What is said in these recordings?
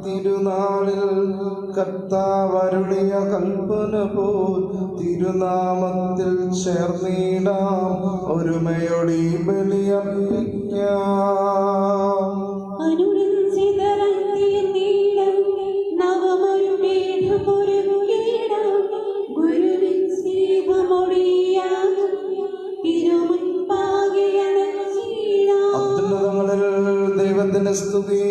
തിരുനാളിൽ കർത്താവരുളിയ കൽപ്പന പോൽ തിരുനാമത്തിൽ ചേർന്നിടാം ഒരുമയോടി ബലിയർപ്പിക്കാം. അത്യുന്നതങ്ങളിൽ ദൈവത്തിന് സ്തുതി,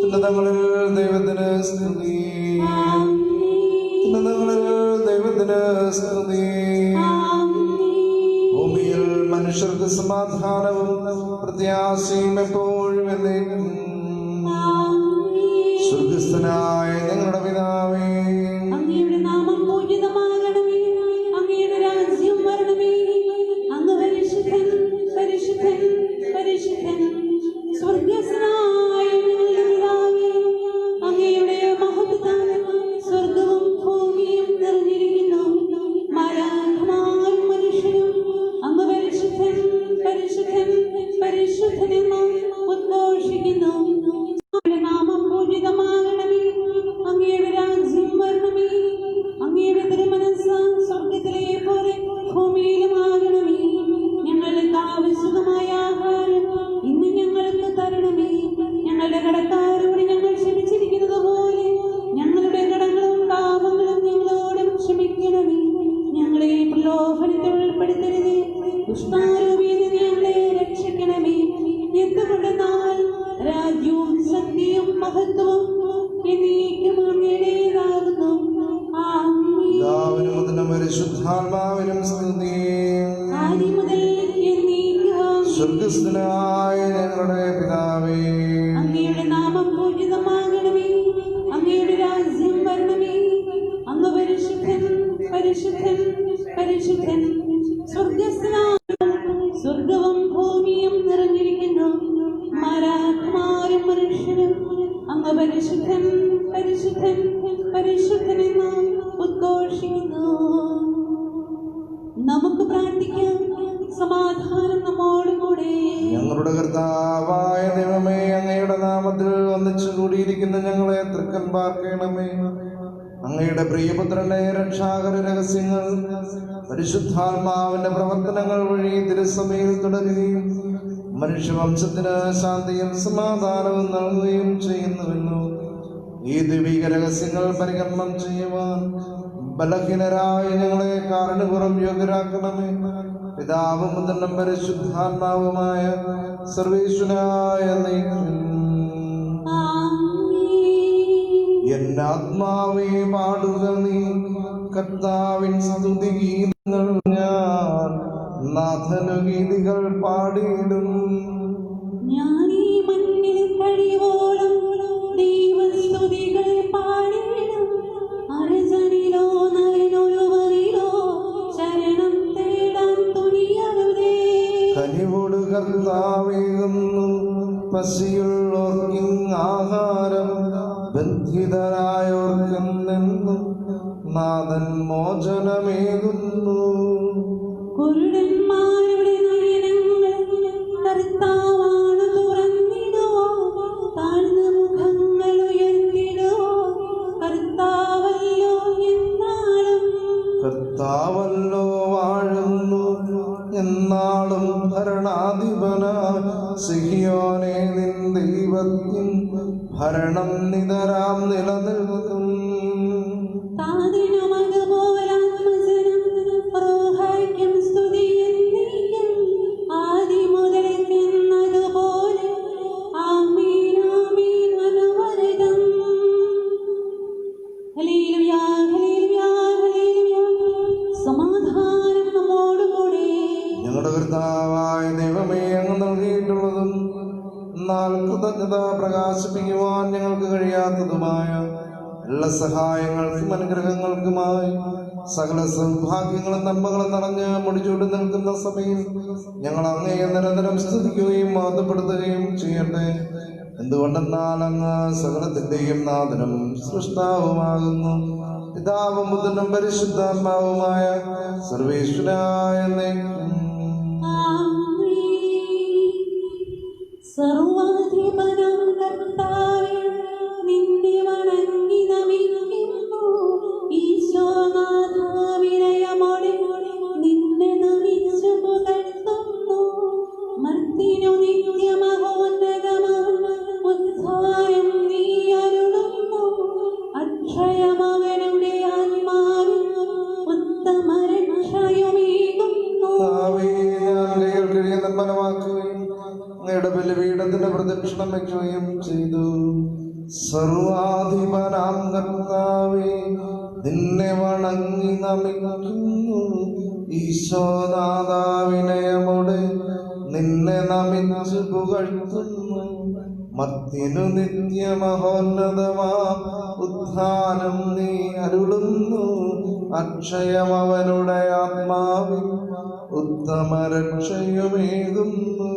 ഉന്നതങ്ങളിൽ ദൈവത്തിന് സ്തുതി, ഉന്നതങ്ങളിൽ ദൈവത്തിന് സ്തുതി. ഭൂമിയിൽ മനുഷ്യർക്ക് സമാധാനവും പ്രത്യാശയും എപ്പോഴും എന്നേക്കും. സ്വർഗ്ഗസ്ഥനായ ഞങ്ങളുടെ പിതാവേ, അങ്ങയുടെ നാമം പൂജിതമാകണമേ, അങ്ങയുടെ രാജ്യം വരണമേ, അങ്ങ് പരിശുദ്ധൻ പരിശുദ്ധൻ പരിശുദ്ധൻ. സ്വർഗ്ഗസ്ഥനായ ഞങ്ങളുടെ പിതാവേ, അങ്ങയുടെ മഹത്വത്താൽ സ്വർഗ്ഗവും ഭൂമിയും നിറഞ്ഞിരിക്കുന്നു. മാലാഖമാരും മനുഷ്യരും അങ്ങ് പരിശുദ്ധൻ പരിശുദ്ധൻ പരിശുദ്ധനെന്ന് ഉദ്ഘോഷിക്കുന്നു. നാമം പൂജിതമാകണമേ, അങ്ങയുടെ രാജ്യം വരണമേ, അങ്ങയുടെ തിരുമനസ്സ് സ്വർഗ്ഗത്തിലെ പോലെ ഭൂമിയിലുമാകണമേ. ഞങ്ങൾക്ക് ആവശ്യമായ ആഹാരം ഇന്ന് ഞങ്ങൾക്ക് തരണമേ. ഞങ്ങളുടെ കടക്കാരോട് ഞങ്ങൾ ക്ഷമിച്ചിരിക്കുന്നത് പോലെ ഞങ്ങളുടെ കടങ്ങളും പാപങ്ങളും ഞങ്ങളോടും ക്ഷമിക്കണമേ. ഞങ്ങളെ പ്രലോഭനത്തിൽ ഉൾപ്പെടുത്തരുതേ, ദുഷ്ടാരൂപിയിൽ നിന്ന് ഞങ്ങളെ രക്ഷിക്കണമേ. എന്തുകൊണ്ടെന്നാൽ രാജ്യവും ശക്തിയും മഹത്വവും എന്നേക്കും അങ്ങയുടേതാകുന്നു. പിതാവിനും പുത്രനും പരിശുദ്ധാത്മാവിനും സ്തുതി. ആദ്യം മുതൽ എന്നേക്കും. സ്വർഗ്ഗസ്ഥനായ ഞങ്ങളുടെ പിതാവേ, അങ്ങയുടെ നാമം പൂജിതമാകണമേ, അങ്ങയുടെ രാജ്യം വരണമേ, അങ്ങ് പരിശുദ്ധൻ പരിശുദ്ധൻ പരിശുദ്ധൻ. സ്വർഗ്ഗവും ഭൂമിയും നിറഞ്ഞിരിക്കുന്നു. മാലാഖമാരും മനുഷ്യരും അങ്ങ് കർത്താവായ ദൈവമേ, അങ്ങയുടെ നാമത്തിൽ ഒന്നിച്ചു കൂടിയിരിക്കുന്ന ഞങ്ങളെ തൃക്കൻ പാർക്കണമേ. അങ്ങയുടെ പ്രിയപുത്രന്റെ രക്ഷാകര രഹസ്യങ്ങൾ പരിശുദ്ധാത്മാവിന്റെ പ്രവർത്തനങ്ങൾ വഴി തിരുസഭയിൽ തുടരുകയും മനുഷ്യവംശത്തിന് ശാന്തിയും സമാധാനവും നൽകുകയും ചെയ്യുന്നുവെന്നു ഈ ദൈവിക രഹസ്യങ്ങൾ പരികർമ്മം ചെയ്യുവാൻ ബലഹീനരായ ഞങ്ങളെ കാരണപുറം യോഗ്യരാക്കണമേ. പിതാവും പുത്രനും പരിശുദ്ധാത്മാവുമായ സർവേശ്വരനായ എന്നാത്മാവേ പാടുക നീ കർത്താവിൻ സ്തുതിഗീതങ്ങൾ. ഞാൻ നാഥനുഗീതികൾ പാടിയിടും. ഞാൻ ഈ മണ്ണിൽ കഴിവോളം ദൈവസ്തുതികൾ പാടിയിടും. അർജനിലോ നരനൊരുവരിലോ ശരണം തേടാൻ തുനിയരുതേ. കനിവോട് കർത്താവേകുന്നു പസിയുള്ളോർക്കും ആഹാരം. ബന്ധിതരായോർക്കെന്നെന്നും നാഥൻ മോചനമേകുന്നു. കുരുടന്മാരുടെ നയനങ്ങൾ കർത്താവാണ് തുറന്നിടുവോ. താഴ്ന്ന മുഖങ്ങൾ ഉയർത്തിടുവോ. കർത്താവല്ലോ എന്നാളും കർത്താവല്ലോ വാഴുന്നു എന്നാളും ഭരണാധിപന. സിഹിയോനെ നിൻ ദൈവത്തിൻ ഭരണം നിതരാം നിലനിൽക്കും. സമാധാനം നമ്മോടുകൂടെ. ഞങ്ങളുടെ കർത്താവായ ദൈവമേ, അങ്ങ് നൽകിയിട്ടുള്ളതും എന്നാൽ കൃതജ്ഞത പ്രകാശിപ്പിക്കുവാൻ ഞങ്ങൾക്ക് കഴിയാത്തതുമായ എല്ലാ സഹായങ്ങൾക്കും അനുഗ്രഹങ്ങൾക്കുമായി സകല സൗഭാഗ്യങ്ങളും നന്മകളും നിറഞ്ഞ് മുടിചൂടി നിൽക്കുന്ന സമയം ഞങ്ങൾ അങ്ങയെ നിരന്തരം സ്തുതിക്കുകയും മാതപ്പെടുത്തുകയും ചെയ്യട്ടെ. എന്തുകൊണ്ടെന്നാൽ അങ്ങ് സകലത്തിന്റെയും നാഥനും സൃഷ്ടാവുമാകുന്നു. പിതാവും പുത്രനും പരിശുദ്ധാത്മാവുമായ സർവേശ്വരനായ സർവാധിപനാം കർത്താവേ, നിന്നെ വണങ്ങി നമിക്കുന്നു. ഈശോനാഥാ, വിനയമോടെ നിന്നെ നമിച്ചു പുകഴ്ത്തുന്നു. മർത്തിനു നിത്യമഹോന്നതമാം ഉദ്ധാരം നീ അരുളുന്നു. അക്ഷയമകനുടെ ആത്മാവിൽ ഉത്തമ രക്ഷയുമേകുന്നു. അങ്ങയുടെ ബലിപീഠത്തിന്റെ പ്രദക്ഷിണം വയ്ക്കുകയും ചെയ്തു. സർവാധിപനാം കർത്താവേ, നിന്നെ വണങ്ങി നമിക്കുന്നു. ഈശോനാഥാ, വിനയമോടെ നിന്നെ നമിച്ചു പുകഴ്ത്തുന്നു. മർത്യനു നിത്യമഹോന്നതമാം ഉദ്ധാനം നീ അരുളുന്നു. അക്ഷയമവനുടെ ആത്മാവിൽ ഉത്തമ രക്ഷയുമേകുന്നു.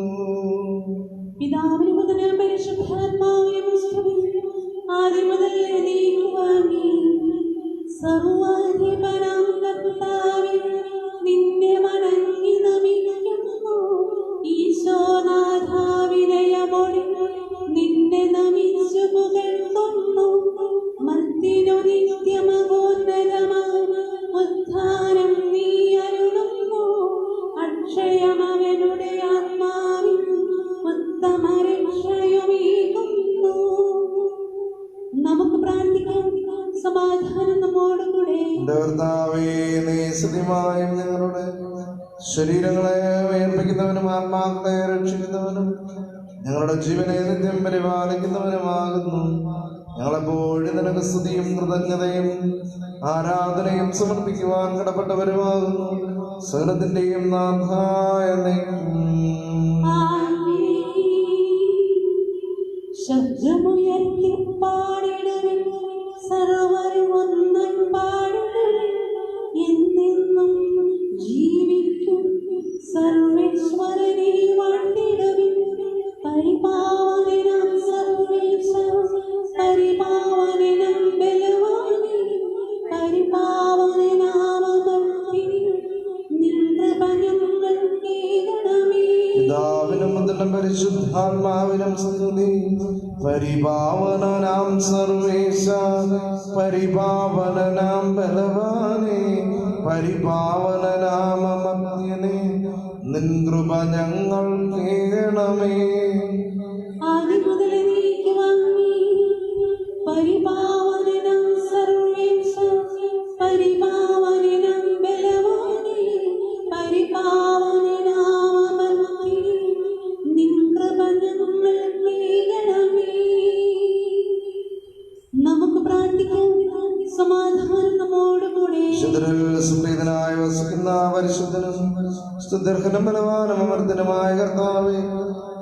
പിതാവിനും പുത്രനും പരിശുദ്ധാത്മാവിനും സ്തുതി, ആദ്യം മുതൽ എന്നേക്കുമാമേൻ. സർവാധിപനാം കർത്താവേ, നിന്നെ വണങ്ങി നമിക്കുന്നു. ഈശോനാഥാ, വിനയമോടെ നിന്നെ നമിച്ചു പുകഴ്ത്തുന്നു. മർത്യനു നിത്യമഹോന്നതമാം ഉദ്ധാനം നീ അരുളുന്നു. അക്ഷയമവനുടെ ആത്മാവിൽ ഉത്തമ രക്ഷയുമേകുന്നു. നമുക്ക് പ്രാർത്ഥിക്കാം. സമാധാനം നമ്മോടുകൂടെ. കർത്താവേ, നീ സത്യമായും ഞങ്ങളുടെ ശരീരങ്ങളെ ഉയർപ്പിക്കുന്നവനും ആത്മാക്കളെ രക്ഷിക്കുന്നവനും ഞങ്ങളുടെ ജീവനെ നിത്യം പരിപാലിക്കുന്നവനുമാകുന്നു. ഞങ്ങളെപ്പോഴും നിനക്ക് സ്തുതിയും കൃതജ്ഞതയും ആരാധനയും സമർപ്പിക്കുവാൻ കടപ്പെട്ടവരുമാകുന്നു. സകലത്തിന്റെയും നാഥായ ശബ്ദമുയർത്തി പാടിടുവിൻ, സർവ്വരും ഒന്നായി പാടിടുവിൻ. എന്നെന്നും ജീവിക്കും സർവേശ്വരനെ വാഴ്ത്തിടുവിൻ. പരിപാവനാം സർവേശ, പരിപാവനാം ബലവാനേ, പരിപാവനാമമർത്തി നിൻ കൃപ ഞങ്ങൾ കേൾക്കണം. പുത്രനും പരിശുദ്ധാത്മാവിനും സ്തുതി. പരിപാവനനാം സർവേശ, പരിപാവനനാം ബലവാനേ, പരിപാവനനാം അമർത്യനേ, നിൻ കൃപ ഞങ്ങൾ കേൾക്കണമേ. പരിപാവനനാം സർവേശ, പരിപാവനനാം ബലവാനേ, പരിപാവനനാം അമർത്യനേ, നിൻ കൃപ ഞങ്ങൾ കേൾക്കണമേ. നമുക്ക് പ്രാർത്ഥിക്കാം. സമാധാനം നമ്മോടുകൂടെ. സുപ്രീതനായി വസിക്കുന്ന പരിശുദ്ധനും സ്തുത്യർഹനും ബലവാനും അമർദ്ദനുമായ കർത്താവേ,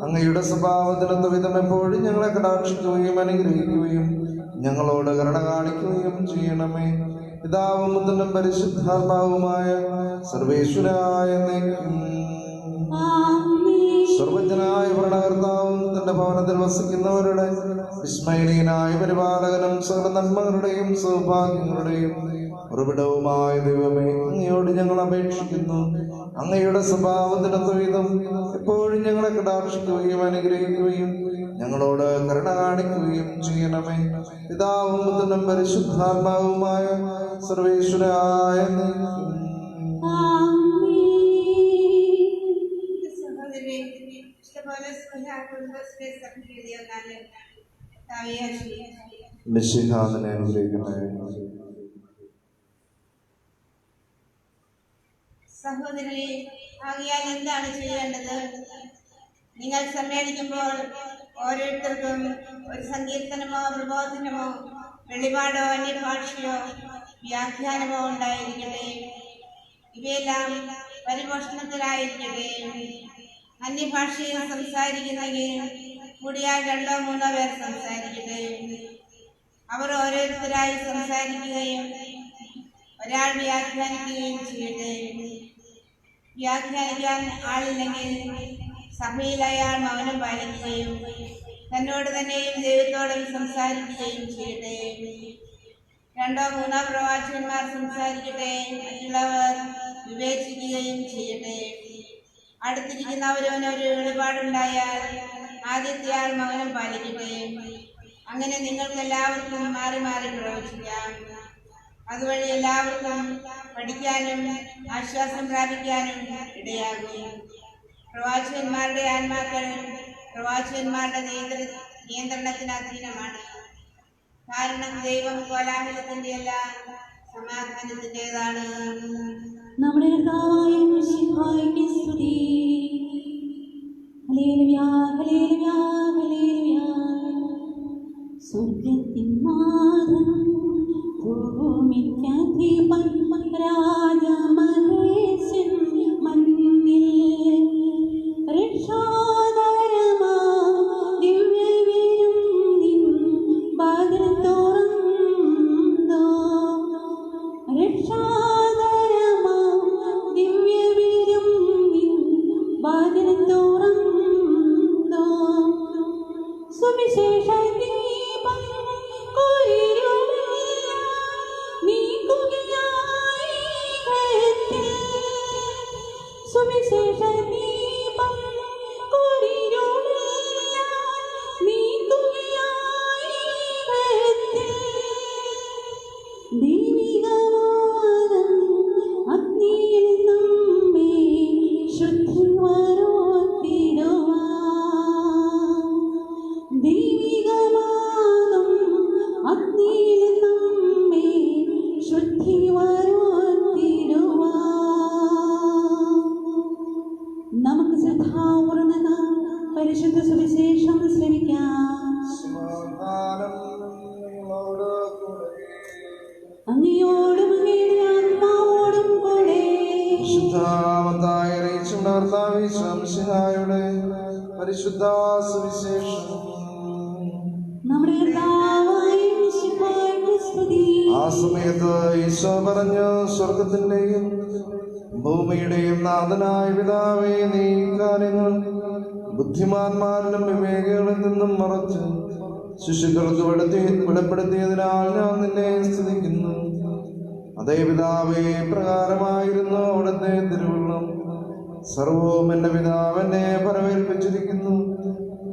അങ്ങയുടെ സ്വഭാവത്തിനൊത്ത വിധം എപ്പോഴും ഞങ്ങളെ കടാക്ഷിക്കുകയും അനുഗ്രഹിക്കുകയും ഞങ്ങളോട് കരുണ കാണിക്കുകയും ചെയ്യണമേ. പിതാവും പുത്രനും പരിശുദ്ധാത്മാവുമായ സർവേശ്വരായ സർവജ്ഞനായ ഭരണകർത്താവും തന്റെ ഭവനത്തിൽ വസിക്കുന്നവരുടെ വിസ്മയനീയനായ പരിപാലകനും സകല നന്മകളുടെയും സൗഭാഗ്യങ്ങളുടെയും ഉറവിടവുമായ ദൈവമേ, അങ്ങയോട് ഞങ്ങൾ അപേക്ഷിക്കുന്നു. അങ്ങയുടെ സ്വഭാവത്തിനൊത്ത വിധം എപ്പോഴും ഞങ്ങളെ കടാക്ഷിക്കുകയും അനുഗ്രഹിക്കുകയും ഞങ്ങളോട് കരുണ കാണിക്കുകയും ചെയ്യണമേ. പിതാവും പുത്രനും പരിശുദ്ധാത്മാവുമായ സർവേശ്വരായ മിശിഹായെ അനുഗ്രഹിക്കണമേ. സഹോദരരെ, ആകയാൽ എന്താണ് ചെയ്യേണ്ടത്? നിങ്ങൾ സമ്മേളിക്കുമ്പോൾ ഓരോരുത്തർക്കും ഒരു സങ്കീർത്തനമോ പ്രബോധനമോ വെളിപാടോ അന്യഭാഷയോ വ്യാഖ്യാനമോ ഉണ്ടായിരിക്കട്ടെ. ഇവയെല്ലാം പരിപോഷണത്തിലായിരിക്കട്ടെ. അന്യഭാഷയിൽ സംസാരിക്കുന്നെങ്കിൽ കൂടിയാൽ 2-3 പേർ സംസാരിക്കട്ടെ. അവർ ഓരോരുത്തരായി സംസാരിക്കുകയും ഒരാൾ വ്യാഖ്യാനിക്കുകയും ചെയ്യട്ടെ. വ്യാഖ്യാനിക്കാൻ ആളില്ലെങ്കിൽ സഭയിൽ അയാൾ മൗനം പാലിക്കുകയും തന്നോട് തന്നെയും ദൈവത്തോടും സംസാരിക്കുകയും ചെയ്യട്ടെ. 2-3 പ്രവാചകന്മാർ സംസാരിക്കട്ടെ. മറ്റുള്ളവർ വിവേചിക്കുകയും ചെയ്യട്ടെ. അടുത്തിരിക്കുന്നവരവനൊരു വെളിപാടുണ്ടായാൽ ആദ്യത്തെ ആൾ മൗനം പാലിക്കട്ടെ. അങ്ങനെ നിങ്ങൾക്ക് എല്ലാവർക്കും മാറി മാറി പ്രവചിക്കാം. അതുവഴി എല്ലാവർക്കും പഠിക്കാനും ആശ്വാസം പ്രാപിക്കാനും ഇടയാകും. പ്രവാചകന്മാരുടെ ആത്മാക്കൾ പ്രവാചകന്മാരുടെ നിയന്ത്രണത്തിന് അധീനമാണ്. കാരണം ദൈവം കോലാഹലത്തിന്റെ അല്ല, സമാധാനത്തിൻ്റെതാണ്. നമ്മുടെ കർത്താവായ മിശിഹായ്ക്ക് സ്തുതി. Hallelujah, hallelujah, hallelujah. സ്വർഗ്ഗത്തിൻ നാഥൻ ഭൂമിക്കധിപൻ രാജമഹേശൻ മണ്ണിൽ രക്ഷാകരമാ ദിവ്യവിരുന്നിൻ വാതിൽ തുറന്നോ. രക്ഷാകരമാ ദിവ്യവിരുന്നിൻ വാതിൽ തുറന്നോ. സുവിശേഷ ദീപം സുവിശേഷ ദീപം നീക്കുകയായി ദൈവികവാദം അഗ്നിയിൽ നമ്മെ ശുദ്ധി വരുത്തിടുവാൻ. ദൈവികവാദം അഗ്നിയിൽ നമ്മെ ശുദ്ധി വരുത്തിടുവാൻ. നമുക്ക് ശ്രദ്ധാപൂർവ്വം പരിശുദ്ധ സുവിശേഷം ശ്രമിക്കാം. അങ്ങയോടും അങ്ങയുടെ ആത്മാവോടും കൂടെ. പരിശുദ്ധ സുവിശേഷം. നമ്മുടെ കർത്താവായ മിശിഹായ്ക്ക് സ്തുതി. ആ സമയത്ത് ഈശോ പറഞ്ഞു, സ്വർഗത്തിന്റെയും ഭൂമിയുടെയും നാഥനായ പിതാവേ, നീ കാര്യങ്ങൾ ബുദ്ധിമാന്മാരിലും വിവേകികളിൽ നിന്നും മറച്ച് ശിശുക്കൾക്ക് വെളിപ്പെടുത്തിയതിനാൽ ഞാൻ നിന്നെ സ്തുതിക്കുന്നു. അതേ പിതാവേ, പ്രകാരമായിരുന്നു അവിടുത്തെ തിരുവുള്ളം. സർവവും എന്റെ പിതാവ് എന്നെ ഫലമേൽപ്പിച്ചിരിക്കുന്നു.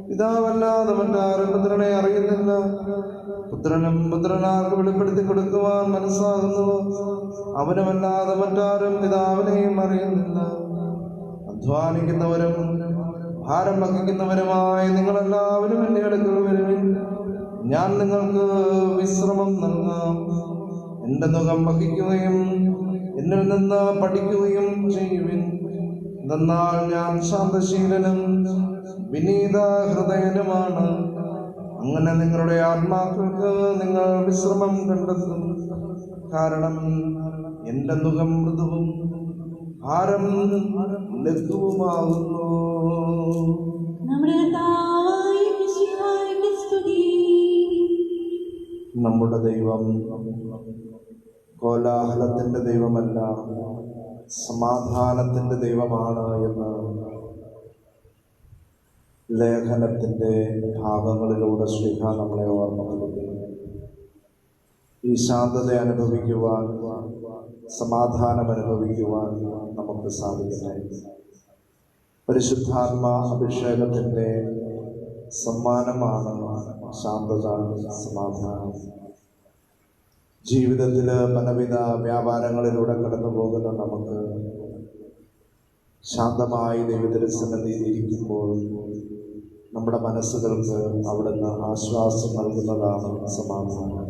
പിതാവല്ലാതെ മറ്റാരും പുത്രനെ അറിയുന്നില്ല. പുത്രനും പുത്രനാർക്ക് വെളിപ്പെടുത്തി കൊടുക്കുവാൻ മനസ്സാകുന്നുവോ അവനുമല്ലാതെ മറ്റാരും പിതാവിനെയും അറിയുന്നില്ല. അധ്വാനിക്കുന്നവരും ഭാരം വഹിക്കുന്നവരുമായി നിങ്ങളെല്ലാവരും എൻ്റെ അടുക്കൽ വരുവിൻ, ഞാൻ നിങ്ങൾക്ക് വിശ്രമം നൽകാം. എൻ്റെ നുകം വഹിക്കുകയും എന്നിൽ നിന്ന് പഠിക്കുകയും ചെയ്യുവിൻ. എന്നാൽ ഞാൻ ശാന്തശീലനും വിനീത ഹൃദയനുമാണ്. അങ്ങനെ നിങ്ങളുടെ ആത്മാക്കൾക്ക് നിങ്ങൾ വിശ്രമം കണ്ടെത്തും. കാരണം എൻ്റെ നുകം മൃദുവും ഭാരം ലഘുവുമാകുന്നു. നമ്മുടെ ദൈവം കോലാഹലത്തിൻ്റെ ദൈവമല്ല, സമാധാനത്തിൻ്റെ ദൈവമാണ് എന്ന് ലേഖനത്തിൻ്റെ ഭാഗങ്ങളിലൂടെ ശ്രീഹ നമ്മളെ ഓർമ്മപ്പെടുത്തുന്നു. ഈ ശാന്തത അനുഭവിക്കുവാൻ, സമാധാനം അനുഭവിക്കുവാൻ നമുക്ക് സാധിക്കട്ടെ. പരിശുദ്ധാത്മാ അഭിഷേകത്തിൻ്റെ സമ്മാനമാണ് ശാന്തത, സമാധാനം. ജീവിതത്തിൽ പലവിധ വ്യാപാരങ്ങളിലൂടെ കടന്നു പോകുന്ന നമുക്ക് ശാന്തമായി ദൈവത്തിരുസന്നിധിയിൽ ഇരിക്കുമ്പോൾ നമ്മുടെ മനസ്സുകൾക്ക് അവിടുന്ന് ആശ്വാസം നൽകുന്നതാണ് സമാധാനം.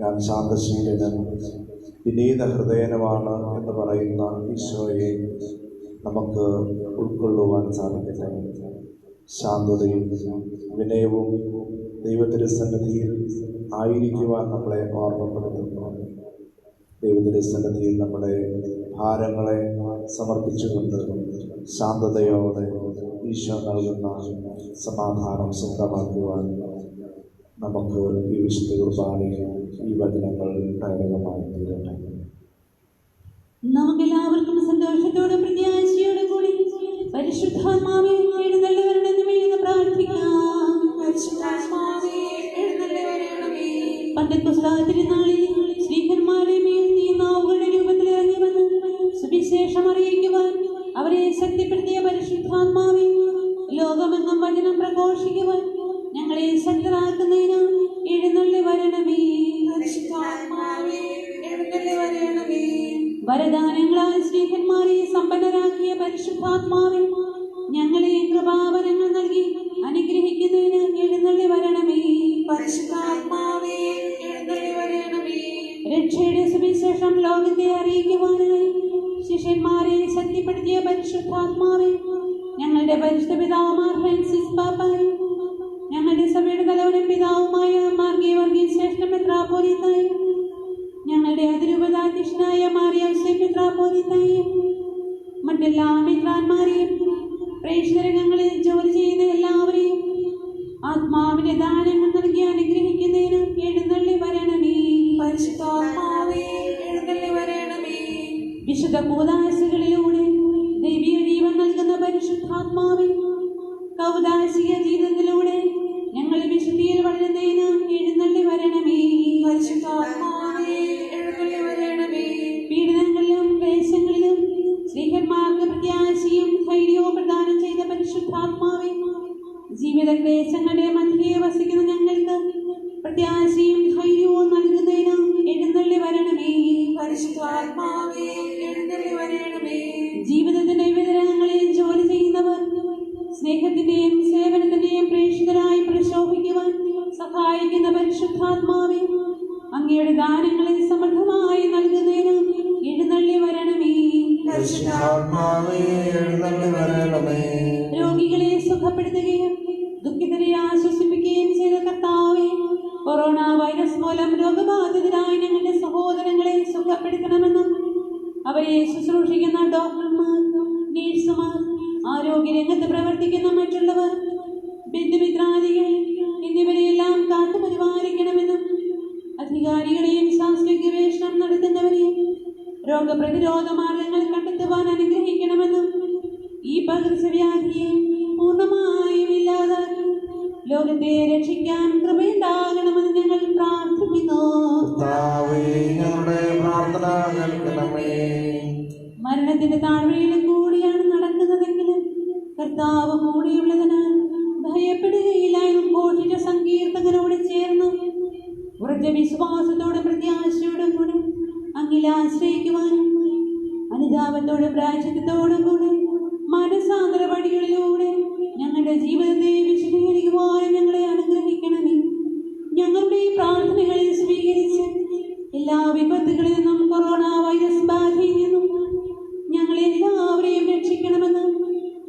ഞാൻ ശാന്തശീലനും വിനീത ഹൃദയനുമാണ് എന്ന് പറയുന്ന ഈശോയെ നമുക്ക് ഉൾക്കൊള്ളുവാൻ സാധിക്കട്ടെ. ശാന്തതയും വിനയവും ദൈവത്തിരുസന്നിധിയിൽ ആയിരിക്കുവാൻ നമ്മളെ ഓർമ്മപ്പെടുത്തുന്നു. ദൈവത്തിരുസന്നിധിയിൽ നമ്മുടെ ഭാരങ്ങളെ സമർപ്പിച്ചുകൊണ്ട് ശാന്തതയോടെ ഈശോ നൽകുന്ന സമാധാനം സ്വന്തമാക്കുവാൻ നമുക്ക് ഈ വിശുദ്ധ കുർബാനയിൽ ഈ വചനങ്ങൾ പ്രേരകമായി തീരട്ടെ. നമുക്കെല്ലാവർക്കും സന്തോഷത്തോടെ പ്രത്യാശയോടെ കൂടി പരിശുദ്ധാത്മാവേ എഴുന്നള്ളി വരണമെന്ന് പ്രാർത്ഥിക്കാം. പന്തക്കുസ്താ തിരുനാളിൽ ശ്രീഹന്മാരെ മേൽ നീ നാവുകളുടെ രൂപത്തിൽ ഇറങ്ങി വന്ന് സുവിശേഷം അറിയിക്കുവാൻ അവരെ ശക്തിപ്പെടുത്തിയ പരിശുദ്ധാത്മാവേ, ലോകമെങ്ങും വചനം പ്രഘോഷിക്കുവാൻ ഞങ്ങളെ ശക്തരാക്കുന്നതിന് എഴുന്നള്ളി വരണമേ. വരദാനങ്ങളാൽ സ്നേഹന്മാരെ സമ്പന്നരാക്കിയ പരിശുദ്ധാത്മാവേ, ഞങ്ങളെ കൃപാവരങ്ങൾ നൽകി അനുഗ്രഹിക്കുന്നതിന് എഴുന്നള്ളി വരണമേ. രക്ഷയുടെ സുവിശേഷം ലോകത്തെ അറിയിക്കുവാനായി ശിഷ്യന്മാരെ ശക്തിപ്പെടുത്തിയ പരിശുദ്ധാത്മാവേ, ഞങ്ങളുടെ പരിശുദ്ധ പിതാവുമാർ ഫ്രാൻസിസ് പാപ്പായും ഞങ്ങളുടെ സഭയുടെ തലവനും പിതാവുമായ മാർ ഗീവർഗീസ് ശ്രേഷ്ഠ മെത്രാപ്പോലീത്തായും ഞങ്ങളുടെ അതിരൂപതാധ്യക്ഷനായ മാർ യൗസേപ്പ് മെത്രാപ്പോലീത്തായും മറ്റെല്ലാ മെത്രാന്മാരെയും പ്രേക്ഷിതരംഗങ്ങളിൽ ജോലി ചെയ്യുന്ന എല്ലാവരെയും ആത്മാവിന്റെ ദാനങ്ങൾ നൽകി അനുഗ്രഹിക്കുന്നതിന് എഴുന്നള്ളി വരണമേ. വിശുദ്ധ കൂദാശകളിലൂടെ ദൈവിക ജീവൻ നൽകുന്ന പരിശുദ്ധാത്മാവേ, കൗദാശിക ജീവിതത്തിലൂടെ ഞങ്ങൾ വിശുദ്ധിയിൽ വളരുന്നതിന് എഴുന്നള്ളി വരണമേ. പീഡനങ്ങളിലും ക്ലേശങ്ങളിലും സ്ത്രീഹന്മാർക്ക് പ്രത്യാശയും ധൈര്യവും പ്രദാനം ചെയ്ത പരിശുദ്ധാത്മാവേ, ജീവിത ക്ലേശങ്ങളുടെ മധ്യേ വസിക്കുന്ന ഞങ്ങൾക്ക് പ്രത്യാശയും ധൈര്യവും നൽകുന്നതിന് എഴുന്നള്ളി വരണമേ. ജീവിതത്തിന്റെ വിവിധ രംഗങ്ങളിൽ ജോലി ചെയ്യുന്നവർ സ്നേഹത്തിന്റെയും സേവനത്തിന്റെയും പ്രേക്ഷിതരായി പ്രശോഭിക്കുവാൻ സഹായിക്കുന്ന പരിശുദ്ധാത്മാവേ, അങ്ങയുടെ ദാനങ്ങളെ സമൃദ്ധമായി നൽകുന്നതിന് എഴുന്നള്ളി വരണമേ. രോഗികളെ സുഖപ്പെടുത്തുകയും ദുഃഖിതരെ ആശ്വസിപ്പിക്കുകയും ചെയ്ത കർത്താവേ, കൊറോണ വൈറസ് മൂലം രോഗബാധിതരായ ഞങ്ങളുടെ സഹോദരങ്ങളെ സുഖപ്പെടുത്തണമെന്നും അവരെ ശുശ്രൂഷിക്കുന്ന ഡോക്ടർമാർ, നഴ്സുമാർ, ആരോഗ്യരംഗത്ത് പ്രവർത്തിക്കുന്ന മറ്റുള്ളവർ, ബന്ധുമിത്രാദികൾ എന്നിവരെയെല്ലാം കാത്തുപരിപാലിക്കണമെന്നും അധികാരികളെയും ശാസ്ത്രീയ ഗവേഷണം നടത്തുന്നവരെയും രോഗപ്രതിരോധ മാർഗങ്ങൾ കണ്ടെത്തുവാൻ അനുഗ്രഹിക്കണമെന്നും ഈ പകർച്ചവ്യാധിയെ പൂർണ്ണമായും ഇല്ലാതാക്കി ലോകത്തെ രക്ഷിക്കാൻ കൃപയുണ്ടാകണമെന്ന് ഞങ്ങൾ പ്രാർത്ഥിക്കുന്നു. മരണത്തിന്റെ താഴ്വരയിലും കൂടിയാണ് കർത്താവ് കൂടെയുള്ളതിനാൽ ഭയപ്പെടുകയില്ല എന്നും ഘോഷിച്ച സങ്കീർത്തകനോട് ചേർന്ന് ഉറച്ച വിശ്വാസത്തോടും പ്രത്യാശയോടും കൂടെ അങ്ങിൽ ആശ്രയിക്കുവാനും അനുതാപത്തോടും പ്രായശ്ചിത്തത്തോടും കൂടെ മനസാന്തര വഴികളിലൂടെ ഞങ്ങളുടെ ജീവിതത്തെ വിശദീകരിക്കുവാനും ഞങ്ങളെ അനുഗ്രഹിക്കണമേ. ഞങ്ങളുടെ ഈ പ്രാർത്ഥനകളെ സ്വീകരിച്ച് എല്ലാ വിപത്തുകളിൽ നിന്നും കൊറോണ വൈറസ് ബാധയിൽ നിന്നും ഞങ്ങളെ എല്ലാവരെയും രക്ഷിക്കണമെന്ന്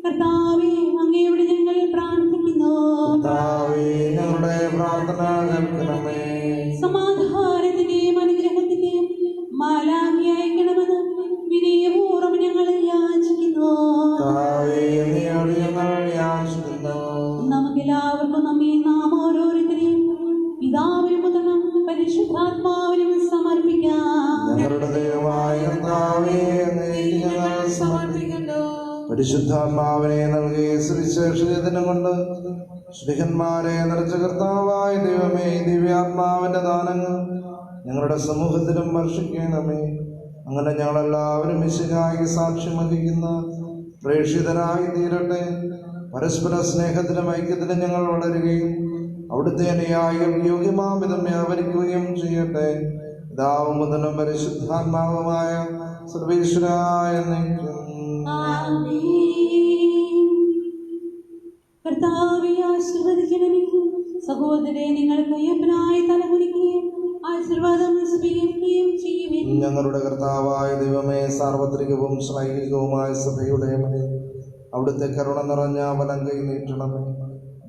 കർത്താവേ അങ്ങയോട് ഞങ്ങൾ പ്രാർത്ഥിക്കുന്നു. ഞങ്ങളുടെ പ്രാർത്ഥന കേൾക്കണമേ. സമാധാനത്തിന്റെയും അനുഗ്രഹത്തിന്റെയും മാലാഖി അയക്കണമെന്ന് വിനയപൂർവ്വം ഞങ്ങൾ യാചിക്കുന്നു. നമുക്കെല്ലാവർക്കും നമ്മെ നാം ഓരോരുത്തരെയും പിതാവിനും പുത്രനും പരിശുദ്ധാത്മാവിനും സമർപ്പിക്കാം. ഞങ്ങളുടെ ദൈവമായ കർത്താവേ, അങ്ങേക്ക് ഞങ്ങൾ സമർപ്പിക്കുന്നു. പരിശുദ്ധാത്മാവിനെ നൽകി സുവിശേഷദിനം കൊണ്ട് ശ്രീഹന്മാരെ നിറച്ച കർത്താവായ ദൈവമേ, ദിവ്യാത്മാവിന്റെ ദാനങ്ങൾ ഞങ്ങളുടെ സമൂഹത്തിലും വർഷിക്കണമേ. അങ്ങനെ ഞങ്ങളെല്ലാവരും മിശിഹായ്ക്ക് സാക്ഷ്യം വഹിക്കുന്ന പ്രേക്ഷിതരായി തീരട്ടെ. പരസ്പര സ്നേഹത്തിലും ഐക്യത്തിലും ഞങ്ങൾ വളരുകയും അവിടുത്തെ അനുയായികൾ യോഗ്യമാവിധം വ്യാപരിക്കുകയും ചെയ്യട്ടെ. പിതാവും പുത്രനും പരിശുദ്ധാത്മാവുമായ സർവേശ്വരായ കർത്താവെ ആശീർവദിക്കണമേ. സഹോദരരെ, നിങ്ങൾ കയ്യപ്പനായി തലകുനിക്കുകയും ആശീർവാദം സ്വീകരിക്കുകയും ചെയ്യുവിൻ. ഞങ്ങളുടെ കർത്താവായ ദൈവമേ, സാർവത്രികവും ശ്ലൈഹികവുമായ സഭയുടെ മേൽ അവിടുത്തെ കരുണ നിറഞ്ഞ വലം കൈ നീട്ടണമേ.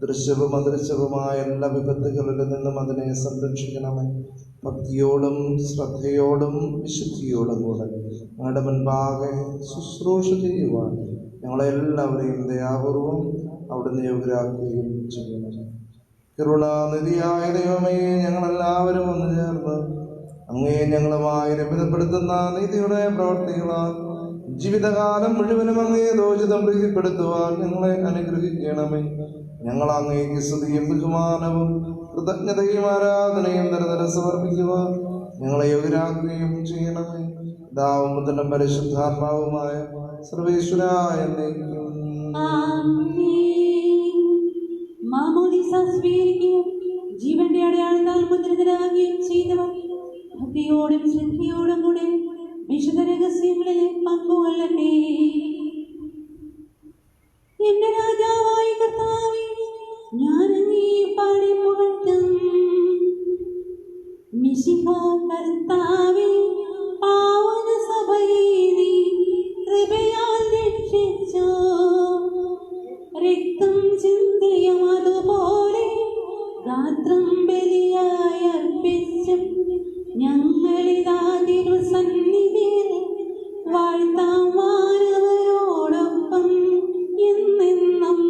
ദൃശ്യവും അദൃശ്യവുമായ എല്ലാ വിപത്തുകളിൽ നിന്നും അതിനെ സംരക്ഷിക്കണമേ. ഭക്തിയോടും ശ്രദ്ധയോടും വിശുദ്ധിയോടും കൂടെ ഞങ്ങളുടെ മുൻപാകെ ശുശ്രൂഷ ചെയ്യുവാൻ ഞങ്ങളെല്ലാവരെയും ദയാപൂർവം അവിടുന്ന് യോഗ്യരാക്കുകയും ചെയ്യണം. കരുണാനിധിയായ ദൈവമേ, ഞങ്ങളെല്ലാവരും ഒന്ന് ചേർന്ന് അങ്ങേ ഞങ്ങളുമായി രമ്യതപ്പെടുത്തുന്ന നീതിയുടെ പ്രവർത്തികളാൽ ജീവിതകാലം മുഴുവനും അങ്ങേ ദോഷിതം പ്രീതിപ്പെടുത്തുവാൻ ഞങ്ങളെ അനുഗ്രഹിക്കണമേ. ഞങ്ങൾ അങ്ങേക്ക് സ്തുതിയും ബഹുമാനവും കൃതജ്ഞതയും ആരാധനയും നിരന്തരം സമർപ്പിക്കുവാൻ ഞങ്ങളെ യോഗ്യരാക്കുകയും ചെയ്യണമേ. പിതാവും പുത്രനും പരിശുദ്ധാത്മാവുമായ സർവേശ്വരായ ജീവന്റെ അടയാളത്താൽ മുദ്രിതരാകുകയും ചെയ്തവർ ഭക്തിയോടും ശ്രദ്ധയോടും കൂടെ വിശുദ്ധ രഹസ്യങ്ങളിൽ പങ്കുകൊള്ളട്ടെ. എന്റെ രാജാവായ കർത്താവേ, ഞാൻ അങ്ങേ പാടി പുകഴ്ത്തും. മിശിഹാ കർത്താവേ, പാവന സഭയെ നീ കൃപയാൽ രക്ഷിച്ചു. രക്തം ചിന്തയും അതുപോലെ ഗാത്രം ബലിയായി അർപ്പിച്ചും ഞങ്ങളിതാ തിരുസന്നിധിയിൽ വാഴ്ത്താം മാനവരോടൊപ്പം എന്നെന്നും.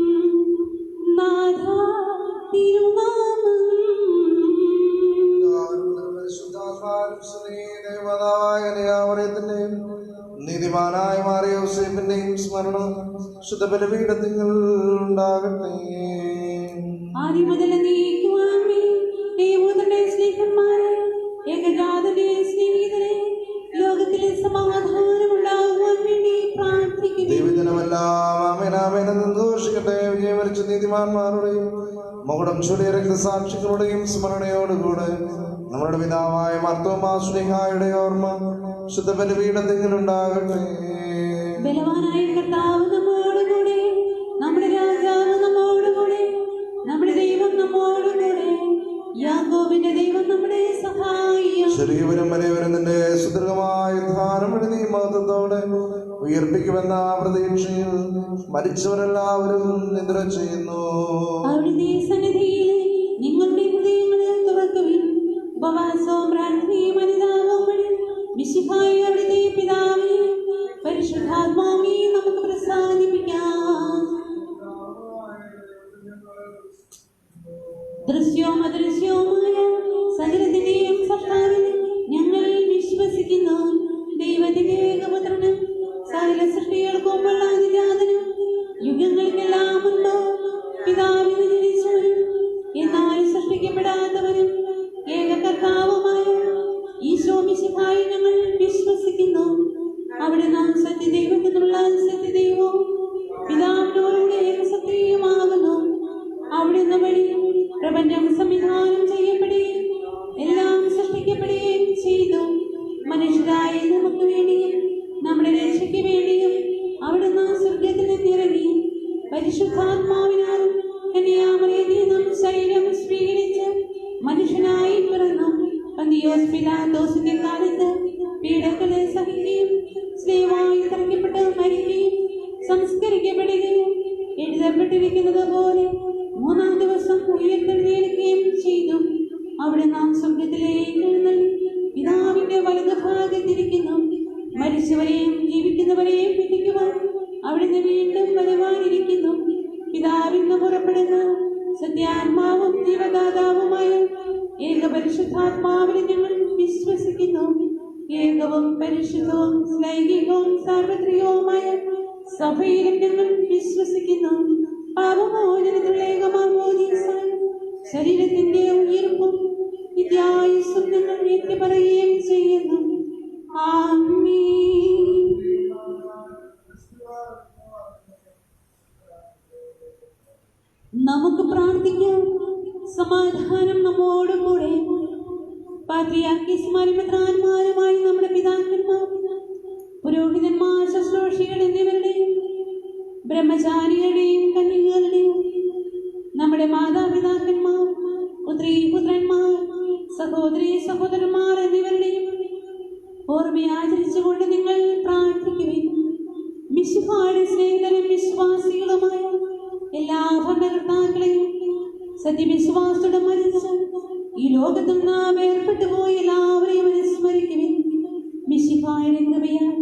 നാഥ തിരുനാമം. നീതിമാനായ മാറിയ യോസേഫിന്റെയും സ്മരണ ശുദ്ധ ബലിപീഠത്തിൽ ഉണ്ടാകട്ടെ. ആദ്യം മുതൽ നീക്കുവാമേ. ദൈവത്തിന്റെ സ്നേഹന്മാരെ, ഏകജാതന്റെ സ്നേഹിതരെ, ലോകത്തിലെ സമാധാനമുണ്ടാകുവാൻ വേണ്ടി പ്രാർത്ഥിക്കുന്നു. ദൈവജനമെല്ലാം ഘോഷിക്കട്ടെ. വിജയം വരിച്ച നീതിമാന്മാരുടെയും മകുടം ചൂടിയ രക്തസാക്ഷികളുടെയും സ്മരണയോടുകൂടെ നമ്മുടെ പിതാവായ മാർത്തോമാ ശ്ലീഹായുടെ ഓർമ്മ ശുദ്ധ ബലിപീഠത്തിൽ ഉണ്ടാകട്ടെ. ബലവാനായ കർത്താവ് നമ്മോടുകൂടെ, നമ്മുടെ രാജാവ് നമ്മോടുകൂടെ, നമ്മുടെ ദൈവം നമ്മോടുകൂടെ, യാക്കോബിന്റെ ദൈവം നമ്മുടെ സഹായം. ശരീരം വരെവരും നിന്റെ സുദീർഘമായ ധാരം എഴുതി മഹത്വത്തോടെ ഉയർപ്പിക്കുമെന്ന പ്രതീക്ഷയിൽ മരിച്ചവരെല്ലാവരും നിദ്ര ചെയ്യുന്നു. അവിടുത്തെ സന്നിധിയിൽ നിങ്ങളുടെ ഹൃദയങ്ങളെ തുറക്കുവിൻ. ഉപവാസവും പ്രാർത്ഥനയും അനുതാപവും വഴി മിശിഹായ അവിടുത്തെ പിതാവേ, പരിശുദ്ധാത്മാവേ നമുക്ക് പ്രസാദിപ്പിക്കാം. ദൃശ്യവും അദൃശ്യവുമായ സകലത്തിന്റെയും സത്താവിൽ ഞങ്ങൾ വിശ്വസിക്കുന്നു. ദൈവത്തിന്റെ ഏകപുത്രനും സകല സൃഷ്ടികൾക്കും അതിജാതനും യുഗങ്ങൾക്കെല്ലാം മുൻപ് പിതാവിന് ജനിച്ചവരും എന്നാൽ സൃഷ്ടിക്കപ്പെടാത്തവരും ഏകകർത്താവുമായ ഈശോ മിശിഹായെ ഞങ്ങൾ വിശ്വസിക്കുന്നു. അവിടെ നാം സത്യദൈവത്തിനുള്ള സത്യദൈവവും പിതാവിനോടുകൂടെ അവിടുന്ന് വഴി പ്രപഞ്ചം സംവിധാനം ചെയ്യപ്പെടുകയും എല്ലാം സൃഷ്ടിക്കപ്പെടുകയും ചെയ്തു. മനുഷ്യരായ നമുക്ക് വേണ്ടിയും നമ്മുടെ രക്ഷയ്ക്ക് വേണ്ടിയും അവിടുന്ന് സ്വർഗ്ഗത്തിൽ നിന്നിറങ്ങി പരിശുദ്ധാത്മാവിനാലും കന്യാമറിയത്തിൽ നിന്നും ശരീരം സ്വീകരിച്ച് മനുഷ്യനായി പിറന്നു. പന്തിയോസ് പിലാത്തോസിന്റെ കാലത്ത് പീഡകളെ സഹിക്കുകയും സ്ലേവായി തറയ്ക്കപ്പെട്ട് മരിക്കുകയും സംസ്കരിക്കപ്പെടുകയും എഴുതപ്പെട്ടിരിക്കുന്നത് പോലെ മൂന്നാം ദിവസം ഉയർത്തെഴുന്നേൽക്കുകയും ചെയ്തു. അവിടെ നാം സ്വർഗ്ഗത്തിലേക്ക് എഴുന്നള്ളി പിതാവിന്റെ വലതുഭാഗത്തിരിക്കുന്നു. മരിച്ചവരെയും ജീവിക്കുന്നവരെയും വിധിക്കുവാൻ അവിടുന്ന് വീണ്ടും വരുവാനിരിക്കുന്നു. പിതാവിൽ നിന്ന് പുറപ്പെടുന്ന സത്യാത്മാവും ജീവദാതാവുമായ ഏകപരിശുദ്ധാത്മാവിനെ ഞങ്ങൾ വിശ്വസിക്കുന്നു. ഏകവും പരിശുദ്ധവും ലൈംഗികവും സാർവത്രികവുമായ സഭയിലും ഞങ്ങൾ വിശ്വസിക്കുന്നു. പാപമോചനത്തിലുള്ള ഏകമാമോദീസായ ശരീരത്തിന്റെ ഉയർപ്പും നിത്യായുസ്സും ഞങ്ങൾ ഏറ്റുപറയുകയും ചെയ്യുന്നു. ആമേൻ. നമുക്ക് പ്രാർത്ഥിക്കാം. സമാധാനം നമ്മോടും കൂടെ. പാത്രിയാർക്കീസുമാരും മെത്രാന്മാരുമായി നമ്മുടെ പിതാക്കന്മാർ, പുരോഹിതന്മാർ, ശുശ്രൂഷികൾ എന്നിവരുടെയും ബ്രഹ്മചാരികളുടെയും കന്യകകളുടെയും നമ്മുടെ മാതാപിതാക്കന്മാർ, പുത്രീ പുത്രന്മാർ, സഹോദരി സഹോദരന്മാർ എന്നിവരുടെയും ഓർമ്മയാചരിച്ചുകൊണ്ട് നിങ്ങൾ പ്രാർത്ഥിക്കുകയും മിശിഹായുടെ സ്നേഹിതരും വിശ്വാസികളുമായ എല്ലാ ഭരണകർത്താക്കളെയും സത്യവിശ്വാസത്തോടെ മരിച്ച് ഈ ലോകത്തിൽ നാം ഏർപ്പെട്ടു പോയി എല്ലാവരെയും അനുസ്മരിക്കുവിൻ. മിശിഹായുടെ കൃപയാൽ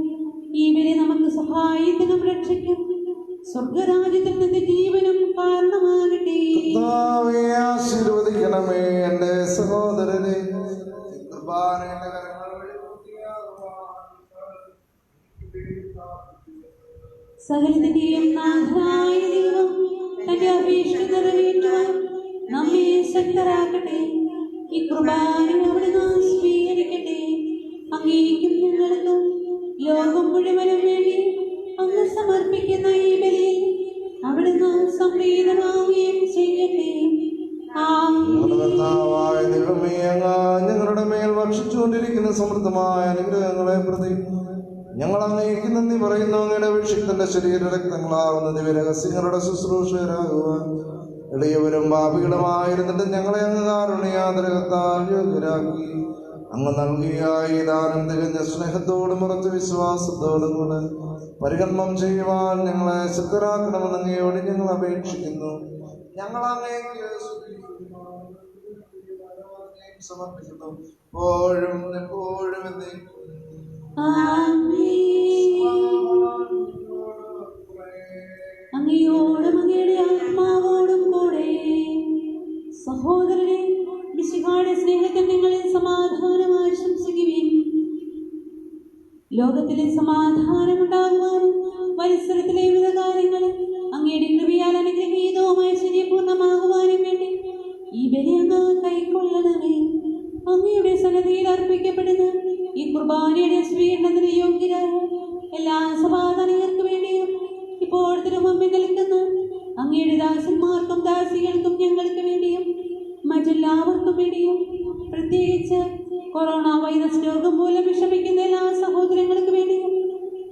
ഇവരെ നമുക്ക് സഹായത്തിനും രക്ഷയ്ക്കും സ്വർഗരാജ്യത്തിൽ നിന്ന് ജീവനും കാരണമാകട്ടെ. ആശീർവദിക്കണമേ എന്റെ സഹോദരനെ. സകലത്തിന്റെയും നാഥനായ ദൈവം തന്റെ അപേക്ഷ നിറവേറ്റുവാൻ നമ്മെ ശക്തരാക്കട്ടെ. ഈ കുർബാന അവിടുന്ന് സ്വീകരിക്കട്ടെ. അങ്ങേക്കും ഞങ്ങൾക്കും ലോകം മുഴുവനും വേണ്ടി അങ്ങ് സമർപ്പിക്കുന്ന ഈ ബലിയിൽ അവിടുന്ന് സംപ്രീതമാവുകയും ചെയ്യട്ടെ. ദൈവമേ, അങ്ങ് ഞങ്ങളുടെ മേൽ വർഷിച്ചുകൊണ്ടിരിക്കുന്ന സമൃദ്ധമായ അനുഗ്രഹങ്ങളെ പ്രതി ഞങ്ങൾ അങ്ങേക്ക് നന്ദി പറയുന്നു. അങ്ങയുടെ അഭിഷിക്തന്റെ ശരീര രക്തങ്ങളാവുന്ന ദിവ്യരഹസ്യങ്ങളുടെ ശുശ്രൂഷകരാകുവാൻ എളിയവരും പാപികളുമായിരുന്നിട്ട് ഞങ്ങളെ അങ്ങ് കാരുണ്യാതരകത്താൽ യോഗ്യരാക്കി. അങ്ങ് നൽകിയ ഈ ദാനം തികഞ്ഞ സ്നേഹത്തോടും ഉറച്ച വിശ്വാസത്തോടും കൂടെ പരികർമ്മം ചെയ്യുവാൻ ഞങ്ങളെ ശക്തരാക്കണമെന്ന് അങ്ങയോട് ഞങ്ങൾ അപേക്ഷിക്കുന്നു. ഞങ്ങൾ അങ്ങേക്ക് സമർപ്പിക്കുന്നു. എപ്പോഴും എപ്പോഴും എന്നേക്കും. അങ്ങയോടും അങ്ങയുടെ ആത്മാവോടും കൂടെ. സഹോദരനെ, മിശിഹായുടെ സ്നേഹത്തിൽ നിങ്ങളിൽ സമാധാനം ആശംസിക്കുവിൻ. ലോകത്തിലെ സമാധാനമുണ്ടാകുവാനും പരിസരത്തിലെ വിവിധ കാര്യങ്ങൾ അങ്ങയുടെ കൃപയാൽ അനുഗ്രഹീതവുമായ ശരീരപൂർണ്ണമാകുവാനും വേണ്ടി ഈ ബലി അങ്ങ് കൈക്കൊള്ളണമേ. അങ്ങയുടെ സന്നദ്ധിയിൽ അർപ്പിക്കപ്പെടുന്ന ഈ കുർബാനയുടെ സ്വീകരണത്തിന് യോഗ്യരായ എല്ലാ സമാധാനങ്ങൾക്ക് വേണ്ടിയും ഇപ്പോൾ തിരുമുമ്പിൽ നിൽക്കുന്ന അങ്ങയുടെ ദാസന്മാർക്കും ദാസികൾക്കും ഞങ്ങൾക്ക് വേണ്ടിയും മറ്റെല്ലാവർക്കും വേണ്ടിയും, പ്രത്യേകിച്ച് കൊറോണ വൈറസ് രോഗം മൂലം വിഷമിക്കുന്ന എല്ലാ സഹോദരങ്ങൾക്ക് വേണ്ടിയും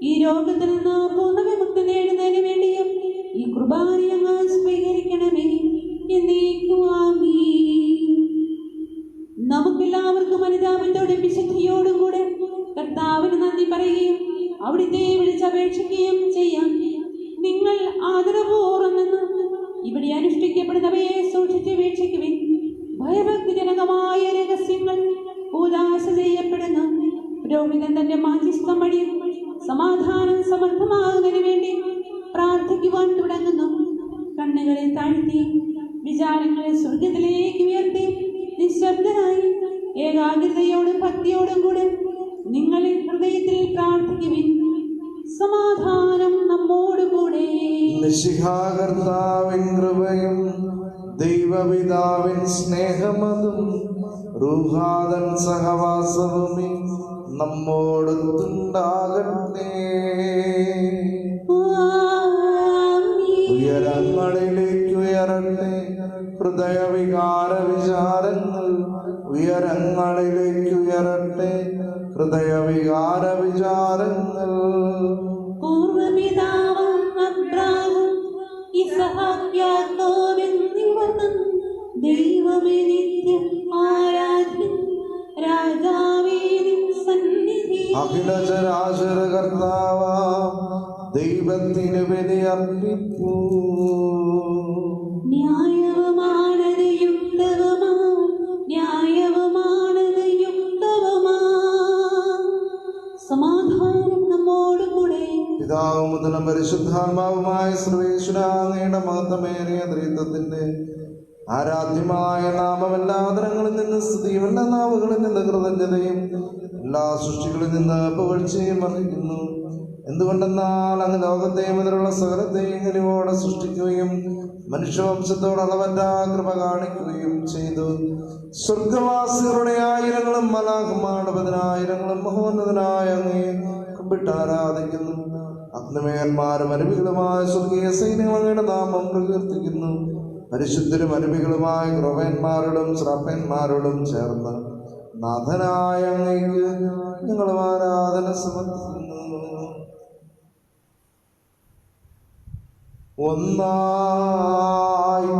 ഈ രോഗത്തിൽ നിന്ന് പൂർണ്ണ വിമുക്തി നേടുന്നതിന് വേണ്ടിയും ഈ കുർബാന അങ്ങ് സ്വീകരിക്കണമേ. എന്നേക്കും ആമേൻ. നമുക്കെല്ലാവർക്കും അനുതാപത്തോടും വിശുദ്ധിയോടും കൂടെ കർത്താവിന് നന്ദി പറയുകയും അവിടുത്തെ വിളിച്ചപേക്ഷിക്കുകയും ചെയ്യാം. നിങ്ങൾ ആദരപൂർവ്വം നിന്ന് ഇവിടെ അനുഷ്ഠിക്കപ്പെടുന്നവയെ സൂക്ഷിച്ച് വീക്ഷിക്കുവിൻ. ഭയഭക്തിജനകമായ രഹസ്യങ്ങൾ ഉദാശ ചെയ്യപ്പെടുന്നു. പുരോഹിതൻ തന്റെ മാധ്യസ്ഥം വഴി സമാധാനം സമർത്ഥമാകുന്നതിന് വേണ്ടി പ്രാർത്ഥിക്കുവാൻ തുടങ്ങുന്നു. കണ്ണുകളെ താഴ്ത്തി വിചാരങ്ങളെ സ്വർഗത്തിലേക്ക് ഉയർത്തി നിശബ്ദനായി ഏകാഗ്രതയോടും ഭക്തിയോടും കൂടെ നിങ്ങളെ ഹൃദയത്തിൽ പ്രാർത്ഥിക്കുവിൻ. സമാധാനം നമ്മോടുകൂടെ. കർത്താവിൻ കൃപയും ദൈവപിതാവിൻ സ്നേഹമതും റൂഹാദൻ സഹവാസവും നമ്മോടുണ്ടാകട്ടെ. ഉയരങ്ങളിലേക്ക് ഉയരട്ടെ. ഹൃദയവികാര വിചാരങ്ങൾ ഉയരങ്ങളിലേക്ക് ഉയരട്ടെ. ഹൃദയവികാര വിചാരങ്ങൾ പൂർവപിതാവും അബ്രാഹാം ഇസഹാക്ക് യാക്കോബ് എന്നിവർ തൻ ദൈവമേ നിത്യം ആരാധ്യൻ രാജാവേ നിൻ സന്നിധിയിൽ അഖില ചരാചര കർത്താവാം ദൈവത്തിന് ബലിയർപ്പിപ്പൂ. ന്യായവുമാണത് യുക്തവുമാ ന്യായവുമാണത് യുക്തവുമാ. സമാധാനം നമ്മോടുകൂടെ. പിതാവും മുതലും പരിശുദ്ധാത്മാവുമായ സർവേശ്വരാങ്ങയുടെ മഹത്വമേറിയ ത്രിത്വത്തിന്റെ ആരാധ്യമായ നാമം എല്ലാ തരങ്ങളിൽ നിന്ന് സ്തുതിയും എല്ലാ നാവുകളിൽ നിന്ന് കൃതജ്ഞതയും എല്ലാ സൃഷ്ടികളിൽ നിന്ന് പുകഴ്ചയും അറിയിക്കുന്നു. എന്തുകൊണ്ടെന്നാൽ അങ്ങ് ലോകത്തെ മുതലുള്ള സകലത്തെയും കനിവോടെ സൃഷ്ടിക്കുകയും മനുഷ്യവംശത്തോട് അളവറ്റ കൃപ കാണിക്കുകയും ചെയ്തു. സ്വർഗവാസികളുടെ ആയിരങ്ങളും മലാഖമാരുടെ പതിനായിരങ്ങളും മഹോന്നതനായ അങ്ങയെ കുമ്പിട്ട് ആരാധിക്കുന്നു. അഗ്നിമേന്മാരും അരുവികളുമായ സ്വർഗീയ സൈന്യം അങ്ങയുടെ നാമം പ്രകീർത്തിക്കുന്നു. പരിശുദ്ധരും അരുവികളുമായ ക്രൊവന്മാരോടും ശ്രാപ്പന്മാരോടും ചേർന്ന് നാഥനായ അങ്ങയ്ക്ക് ഞങ്ങളും ആരാധന സമർപ്പിക്കുന്നു. ഒന്നായി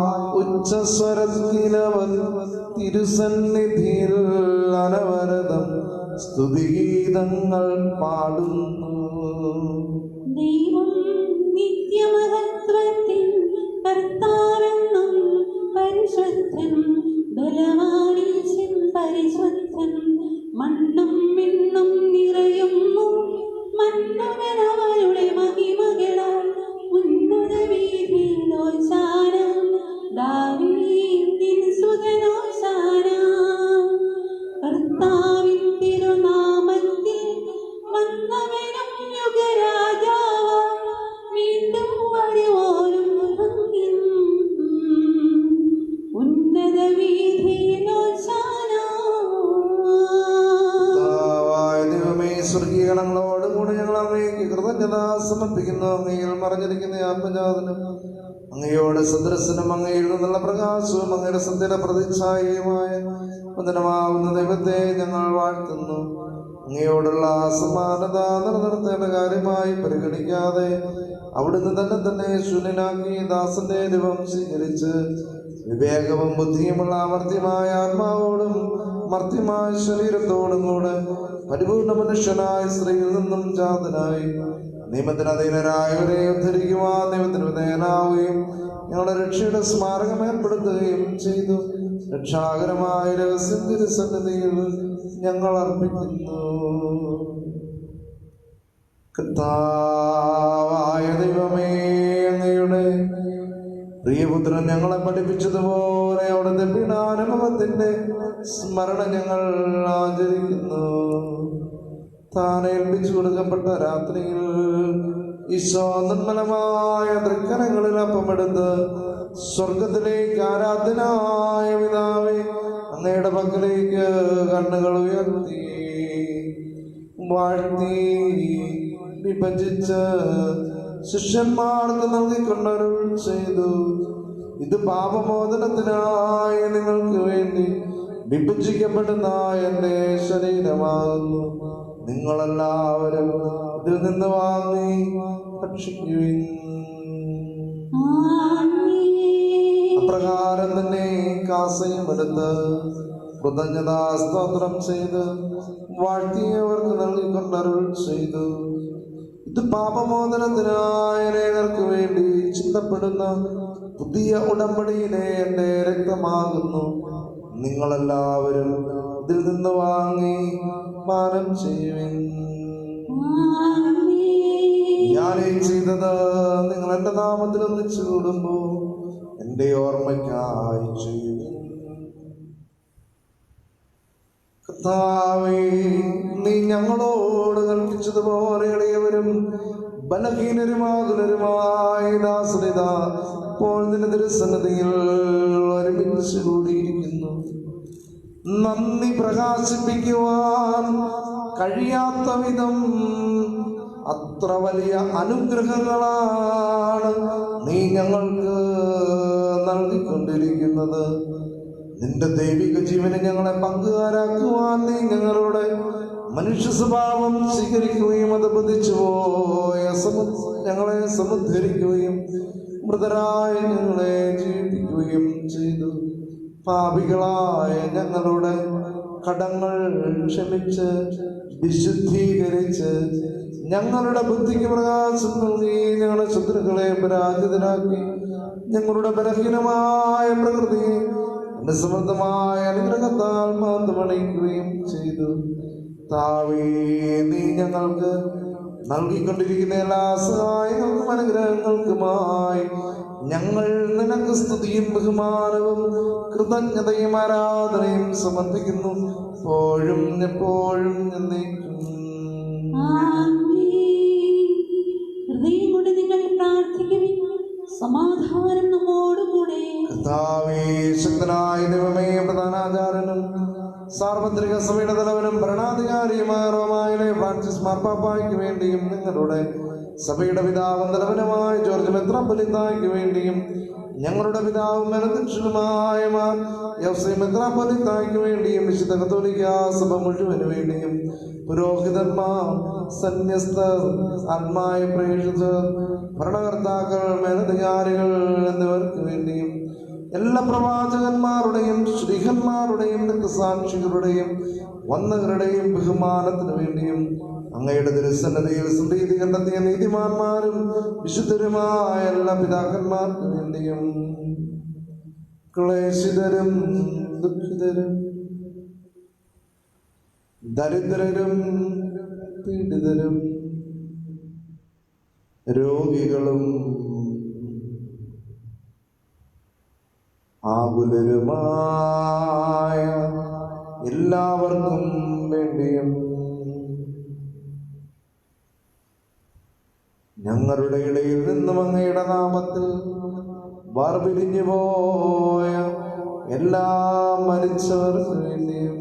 ഉച്ചസ്വരത്തിലവൻ തിരുസന്നിധിയിൽ അനവരതം സ്തുതിഗീതങ്ങൾ പാടുന്നു. ദൈവം നിത്യമഹത്വത്തിൻ കർത്താവെന്നും പരിശുദ്ധൻ ബലവാനീശൻ പരിശുദ്ധൻ മണ്ണും മിണ്ണും നിറയുന്നു മന്നവനവരുടെ മഹിമകളാൽ ഉന്നത വീതിയിൽ ഹോശാന ദാവീദിൻ സുതൻ ഹോശാന. കർത്താവിൻ തിരുനാമത്തിൽ വന്നവനും യുഗരാജാവാം വീണ്ടും വരുവോനും ഭംഗിൻ ഉന്നത വീതിയിൽ ഹോശാന. ദൈവമേ, സ്വർഗീയഗണങ്ങളോടുകൂടി ഞങ്ങൾ അങ്ങേക്ക് കൃതജ്ഞത സമർപ്പിക്കുന്നു. അങ്ങയിൽ മറഞ്ഞിരിക്കുന്ന ആത്മജാതനും അങ്ങയോട് സദൃശനും അങ്ങയിൽ നിന്നുള്ള പ്രകാശവും അങ്ങയുടെ സത്യയുടെ പ്രതിച്ഛായയുമായ വന്ദനമാവുന്ന ദൈവത്തെ ഞങ്ങൾ വാഴ്ത്തുന്നു. അങ്ങയോടുള്ള സമാനത നിലനിർത്തേണ്ട കാര്യമായി പരിഗണിക്കാതെ അവിടുന്ന് തന്നെ ശൂന്യനാക്കി ദാസന്റെ രൂപം സ്വീകരിച്ച് വിവേകവും ബുദ്ധിയുമുള്ള മർത്യമായ ആത്മാവോടും മർത്യമായ ശരീരത്തോടും കൂടെ പരിപൂർണ മനുഷ്യനായ സ്ത്രീയിൽ നിന്നും ജാതനായി നിയമത്തിന് അധീനരായവരെ ഉദ്ധരിക്കുവാൻ നിയമത്തിന് വിധേയനാവുകയും ഞങ്ങളുടെ രക്ഷയുടെ സ്മാരകം ഏർപ്പെടുത്തുകയും ചെയ്തു. രക്ഷാകരമായ രഹസ്യം തിരുസന്നിധിയിൽ ഞങ്ങൾ അർപ്പിക്കുന്നു. കർത്താവായ ദൈവമേ, അങ്ങയുടെ പ്രിയപുത്രൻ ഞങ്ങളെ പഠിപ്പിച്ചതുപോലെ അവിടുത്തെ പീഡാനുഭവത്തിന്റെ സ്മരണ ഞങ്ങൾ ആചരിക്കുന്നു. താൻ ഏൽപ്പിച്ചു കൊടുക്കപ്പെട്ട രാത്രിയിൽ ഈശോ നിർമ്മലമായ തൃക്കരങ്ങളിൽ അപ്പമെടുത്ത് സ്വർഗത്തിലേക്ക് ആരാധനായ പിതാവേ അങ്ങയുടെ പക്കലേക്ക് കണ്ണുകൾ ഉയർത്തി വാഴ്ത്തി വിഭജിച്ച് ശിഷ്യന്മാർക്ക് നൽകിക്കൊണ്ടരുൾ ചെയ്തു. ഇത് പാപമോചനത്തിനായി നിങ്ങൾക്ക് വേണ്ടി വിഭജിക്കപ്പെടുന്ന എന്റെ ശരീരമാകുന്നു. നിങ്ങളെല്ലാവരും ഇതിൽ നിന്ന് വാങ്ങി ഭക്ഷിക്കുവിൻ. അപ്രകാരം തന്നെ കാസയും എടുത്ത് കൃതജ്ഞതാ സ്തോത്രം ചെയ്ത് വാഴ്ത്തിയവർക്ക് നൽകിക്കൊണ്ടരുൾ ചെയ്തു. ഇത് പാപമോചനത്തിനായ അനേകർക്ക് വേണ്ടി ചിന്തപ്പെടുന്ന പുതിയ ഉടമ്പടിയിലെ എന്റെ രക്തമാകുന്നു. നിങ്ങളെല്ലാവരും ഇതിൽ നിന്ന് വാങ്ങി പാനം ചെയ്യുവിൻ. ഞാനീ ചെയ്തത് നിങ്ങൾ എന്റെ നാമത്തിൽ ഒന്നിച്ചു കൂടുമ്പോ എന്റെ ഓർമ്മയ്ക്കായി ചെയ്യുവിൻ. കർത്താവേ, നീ ഞങ്ങളോട് കൽപ്പിച്ചതുപോലെ എളിയവരും ബലഹീനരുമാകുലരുമായ ദാസനിത ഇപ്പോൾ നിന്റെ തിരുസന്നിധിയിൽ ഒരുമിച്ച് കൂടിയിരിക്കുന്നു. നന്ദി പ്രകാശിപ്പിക്കുവാൻ കഴിയാത്ത വിധം അത്ര വലിയ അനുഗ്രഹങ്ങളാണ് നീ ഞങ്ങൾക്ക് നൽകിക്കൊണ്ടിരിക്കുന്നത്. നിന്റെ ദൈവിക ജീവനെ ഞങ്ങളെ പങ്കുകാരാക്കുവാൻ നീ ഞങ്ങളുടെ മനുഷ്യ സ്വഭാവം സ്വീകരിക്കുകയും അത് ബന്ധിച്ചു പോയ ഞങ്ങളെ സമുദ്ധരിക്കുകയും മൃതരായ ഞങ്ങളെ ജീവിപ്പിക്കുകയും ചെയ്തു. പാപികളായ ഞങ്ങളുടെ കടങ്ങൾ ക്ഷമിച്ച് വിശുദ്ധീകരിച്ച് ഞങ്ങളുടെ ബുദ്ധിക്ക് പ്രകാശം നൽകി ഞങ്ങളുടെ ശത്രുക്കളെ പരാജിതരാക്കി ഞങ്ങളുടെ ബലഹീനമായ പ്രകൃതിയെ സമൃദ്ധമായ അനുഗ്രഹത്താൽ മാതമണിക്കുകയും ചെയ്തു. താവേ, നീ ഞങ്ങൾക്ക് നൽകിക്കൊണ്ടിരിക്കുന്ന എല്ലാ സഹായങ്ങൾക്കും അനുഗ്രഹങ്ങൾക്കുമായി ഞങ്ങൾ നിനക്ക് സ്തുതിയും ബഹുമാനവും കൃതജ്ഞതയും ആരാധനയും സമർപ്പിക്കുന്നു, എപ്പോഴും എപ്പോഴും എന്നേക്കും. ഹൃദയം കൊണ്ട് നിങ്ങൾ പ്രാർത്ഥിക്കുവിൻ, സമാധാനം നമ്മോടുകൂടെ. കർത്താവേ, ശക്തനായ ദൈവമേ, പ്രധാനാചാര്യനും സാർവത്രിക സഭയുടെ തലവനും ഭരണാധികാരിയുമായ റോമായിലെ ഫ്രാൻസിസ് മാർപ്പാപ്പായ്ക്ക് വേണ്ടിയും നിങ്ങളുടെ സഭയുടെ പിതാവും തലവനുമായ ജോർജ് മെത്രാപ്പൊലീത്തായ്ക്ക് വേണ്ടിയും ഞങ്ങളുടെ പിതാവും അനന്തക്ഷനുമായ മെത്രാപ്പൊലീത്തായ്ക്ക് വേണ്ടിയും വിശുദ്ധ കത്തോലിക്കാ സഭ മുഴുവന് വേണ്ടിയും പുരോഹിതന്മാർ, സന്യസ്തർ, ആത്മായ പ്രേക്ഷിതർ, ഭരണകർത്താക്കൾ, മേലധികാരികൾ എന്നിവർക്ക് വേണ്ടിയും എല്ലാ പ്രവാചകന്മാരുടെയും ശ്രീഹന്മാരുടെയും രക്തസാക്ഷികളുടെയും വന്നവരുടെയും ബഹുമാനത്തിന് വേണ്ടിയും അങ്ങയുടെ തിരുസന്നതിയിൽ സംപ്രീതി കണ്ടെത്തിയ നീതിമാന്മാരും വിശുദ്ധരുമായ എല്ലാ പിതാക്കന്മാർക്കും വേണ്ടിയും ക്ലേശിതരും ദുഃഖിതരും ദരിദ്രരും പീഡിതരും രോഗികളും ആകുലരുമായ എല്ലാവർക്കും വേണ്ടിയും ഞങ്ങളുടെ ഇടയിൽ നിന്നും അങ്ങയുടെ നാമത്തിൽ വേർപിരിഞ്ഞു പോയ എല്ലാ മരിച്ചവർക്ക് വേണ്ടിയും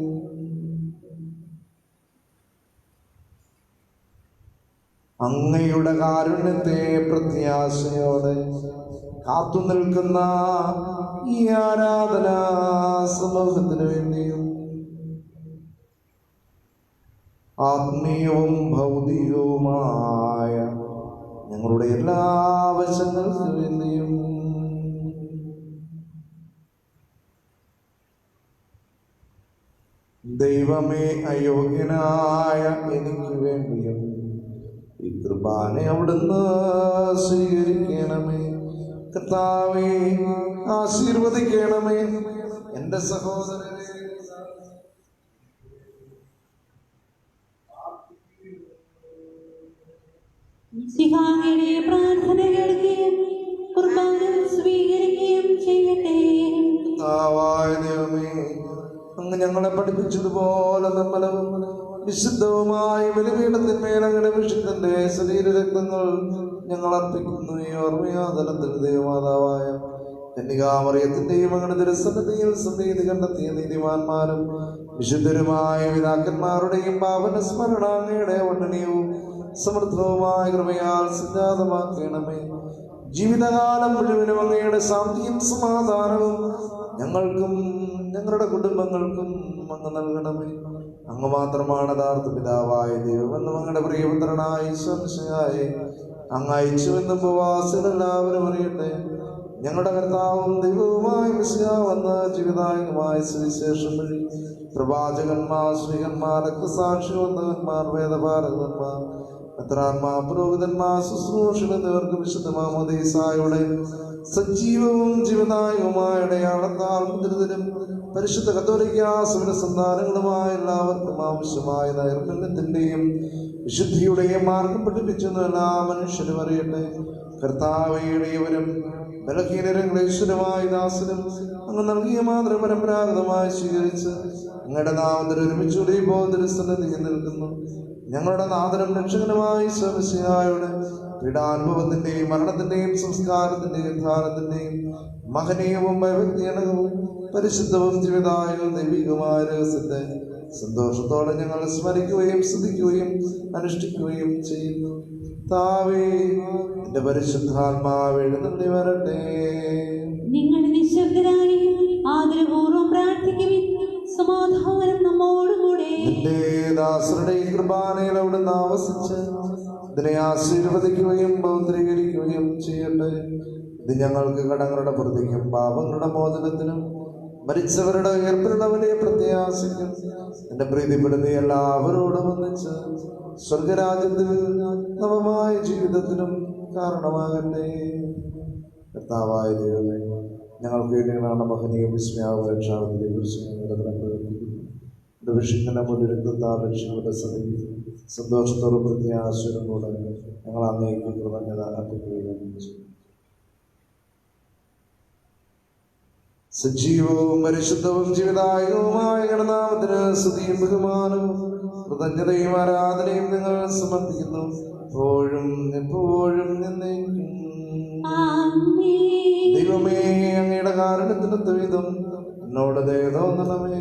അങ്ങയുടെ കാരുണ്യത്തെ പ്രത്യാശയോടെ കാത്തു നിൽക്കുന്ന ഈ ആരാധനാ സമൂഹത്തിന് വേണ്ടിയും ആത്മീയവും ഭൗതികവുമായ ഞങ്ങളുടെ എല്ലാ ആവശ്യങ്ങൾക്ക് വേണ്ടിയും ദൈവമേ, അയോഗ്യനായ എനിക്ക് വേണ്ടിയും ഈ കൃപാനെ അവിടുന്ന് സ്വീകരിക്കണമേ. കർത്താവേ, ആശീർവദിക്കണമേ. എൻ്റെ സഹോദരനെ മിശിഹായുടെ പ്രാർത്ഥന കേൾക്കുകയും കുർബാന സ്വീകരിക്കുകയും ചെയ്യട്ടെ. കർത്താവായ ദൈവമേ, അങ്ങ് ഞങ്ങളെ പഠിപ്പിച്ചതുപോലെ നിർമ്മലവും വിശുദ്ധവുമായ ബലിപീഠത്തിന്മേൽ അങ്ങയുടെ വിശുദ്ധന്റെ ശരീരരക്തങ്ങൾ ഞങ്ങൾ അർപ്പിക്കുന്നു. ഈ ഓർമ്മയാതലത്തിൽ ദൈവമാതാവായ കന്യകാമറിയത്തിന്റെയും അങ്ങയുടെ തിരുസന്നിധിയിൽ സംപ്രീതി കണ്ടെത്തിയ നീതിമാന്മാരും വിശുദ്ധരുമായ പിതാക്കന്മാരുടെയും പാവന സ്മരണ അങ്ങയുടെ വണ്ണനീയവും സമൃദ്ധവുമായ കൃപയാൽ സിദ്ധാന്തമാക്കണമേ. ജീവിതകാലം മുഴുവനും അങ്ങയുടെ ശാന്തിയും സമാധാനവും ഞങ്ങൾക്കും ഞങ്ങളുടെ കുടുംബങ്ങൾക്കും അങ്ങ് നൽകണമേ. അങ്ങ് മാത്രമാണ് യഥാർത്ഥ പിതാവായ ദൈവമെന്നും അങ്ങയുടെ പ്രിയപുത്രനായ ഈശ്വരനായി അങ്ങ് അയച്ചുവെന്നും ഉപവാസികളെല്ലാവരും അറിയട്ടെ. ഞങ്ങളുടെ കർത്താവും ദൈവവുമായ മിശിഹാ വന്ന ജീവിതായകമായ സുവിശേഷം വഴി പ്രവാചകന്മാർ, ശ്രീകന്മാർ, രക്തസാക്ഷിവന്ദകന്മാർ, വേദപാരകന്മാർ, മെത്രാന്മാർ, പുരോഹിതന്മാർ, ശുശ്രൂഷകർ എന്നിവർക്ക് വിശുദ്ധ മാമോദീസായുടെ സജീവവും ജീവദായകവുമായ അടയാളത്താൽ മുദ്രിതരും പരിശുദ്ധ കത്തോലിക്കാ സഭയുടെ സന്താനങ്ങളുമായ എല്ലാവർക്കും ആവശ്യമായ നൈർമല്യത്തിന്റെയും വിശുദ്ധിയുടെയും മാർഗം പഠിപ്പിച്ചെന്ന് എല്ലാ മനുഷ്യരും അറിയട്ടെ. കർത്താവയുടെയവരും ബലഹീനരും ക്ലേശരുമായ ദാസനും അങ്ങ് നൽകിയ മാതൃ പരമ്പരാഗതമായി സ്വീകരിച്ച് അങ്ങയുടെ നാമത്തിൽ ഒരുമിച്ചുകൂടി ബോധസന്നിധിയിൽ നിൽക്കുന്നു. ഞങ്ങളുടെ നാഥനും രക്ഷകനുമായ ഈശോമിശിഹായുടെ പീഡാനുഭവത്തിന്റെയും മരണത്തിന്റെയും സംസ്കാരത്തിന്റെയും ധാനത്തിന്റെയും മഹനീയവും വൈവിധ്യവും പരിശുദ്ധവും ജീവിതായവും ദൈവികവുമായ രഹസ്യത്തെ സന്തോഷത്തോടെ ഞങ്ങൾ സ്മരിക്കുകയും സ്തുതിക്കുകയും അനുഷ്ഠിക്കുകയും ചെയ്യുന്നു. താവേ, എന്റെ പരിശുദ്ധാത്മാവ് എഴുന്നള്ളി വരട്ടെ. നിങ്ങളുടെ സമാധാനം നമ്മോടുകൂടെ. നിന്റെ ദാസരുടെ ഈ കൃപാനയിൽ അവിടുന്ന് ആവസിച്ച് ഇതിനെ ആശീർവദിക്കുകയും പൗത്രീകരിക്കുകയും ചെയ്യട്ടെ. ഇത് ഞങ്ങൾക്ക് കടങ്ങളുടെ പ്രതിക്കും പാപങ്ങളുടെ മോചനത്തിനും മരിച്ചവരുടെ ഉയർപ്പിലുള്ള വലിയ പ്രത്യാശയ്ക്കും എന്റെ പ്രീതിപ്പെടുത്തി എല്ലാവരോടും ഒന്നിച്ച് സ്വർഗരാജ്യത്തിൽ നവമായ ജീവിതത്തിനും കാരണമാകട്ടെ. കർത്താവായ ദൈവമേ, ഞങ്ങൾക്ക് വേണ്ടിയാണ് മഹനീയ വിസ്മയാവ രക്ഷാവിധിയെ കുറിച്ച് വിഷുക്കുന്ന മുന്നിരത്താൽ രക്ഷയുടെ സഭയിൽ സന്തോഷത്തോടും പ്രത്യാശയോടുകൂടെ ഞങ്ങൾ അങ്ങേക്ക് കൃതജ്ഞത അർപ്പിക്കുകയും ചെയ്യും. സജീവവും പരിശുദ്ധവും ജീവിതായകവുമായ ഗണനാമത്തിന് സ്തുതിയും ബഹുമാനവും കൃതജ്ഞതയും ആരാധനയും നിങ്ങൾ സമർപ്പിക്കുന്നു, എപ്പോഴും എപ്പോഴും എന്നേക്കും. ദൈവമേ, അങ്ങയുടെ കാരുണ്യത്തിനൊത്ത വിധം എന്നോട് ദയ തോന്നണമേ.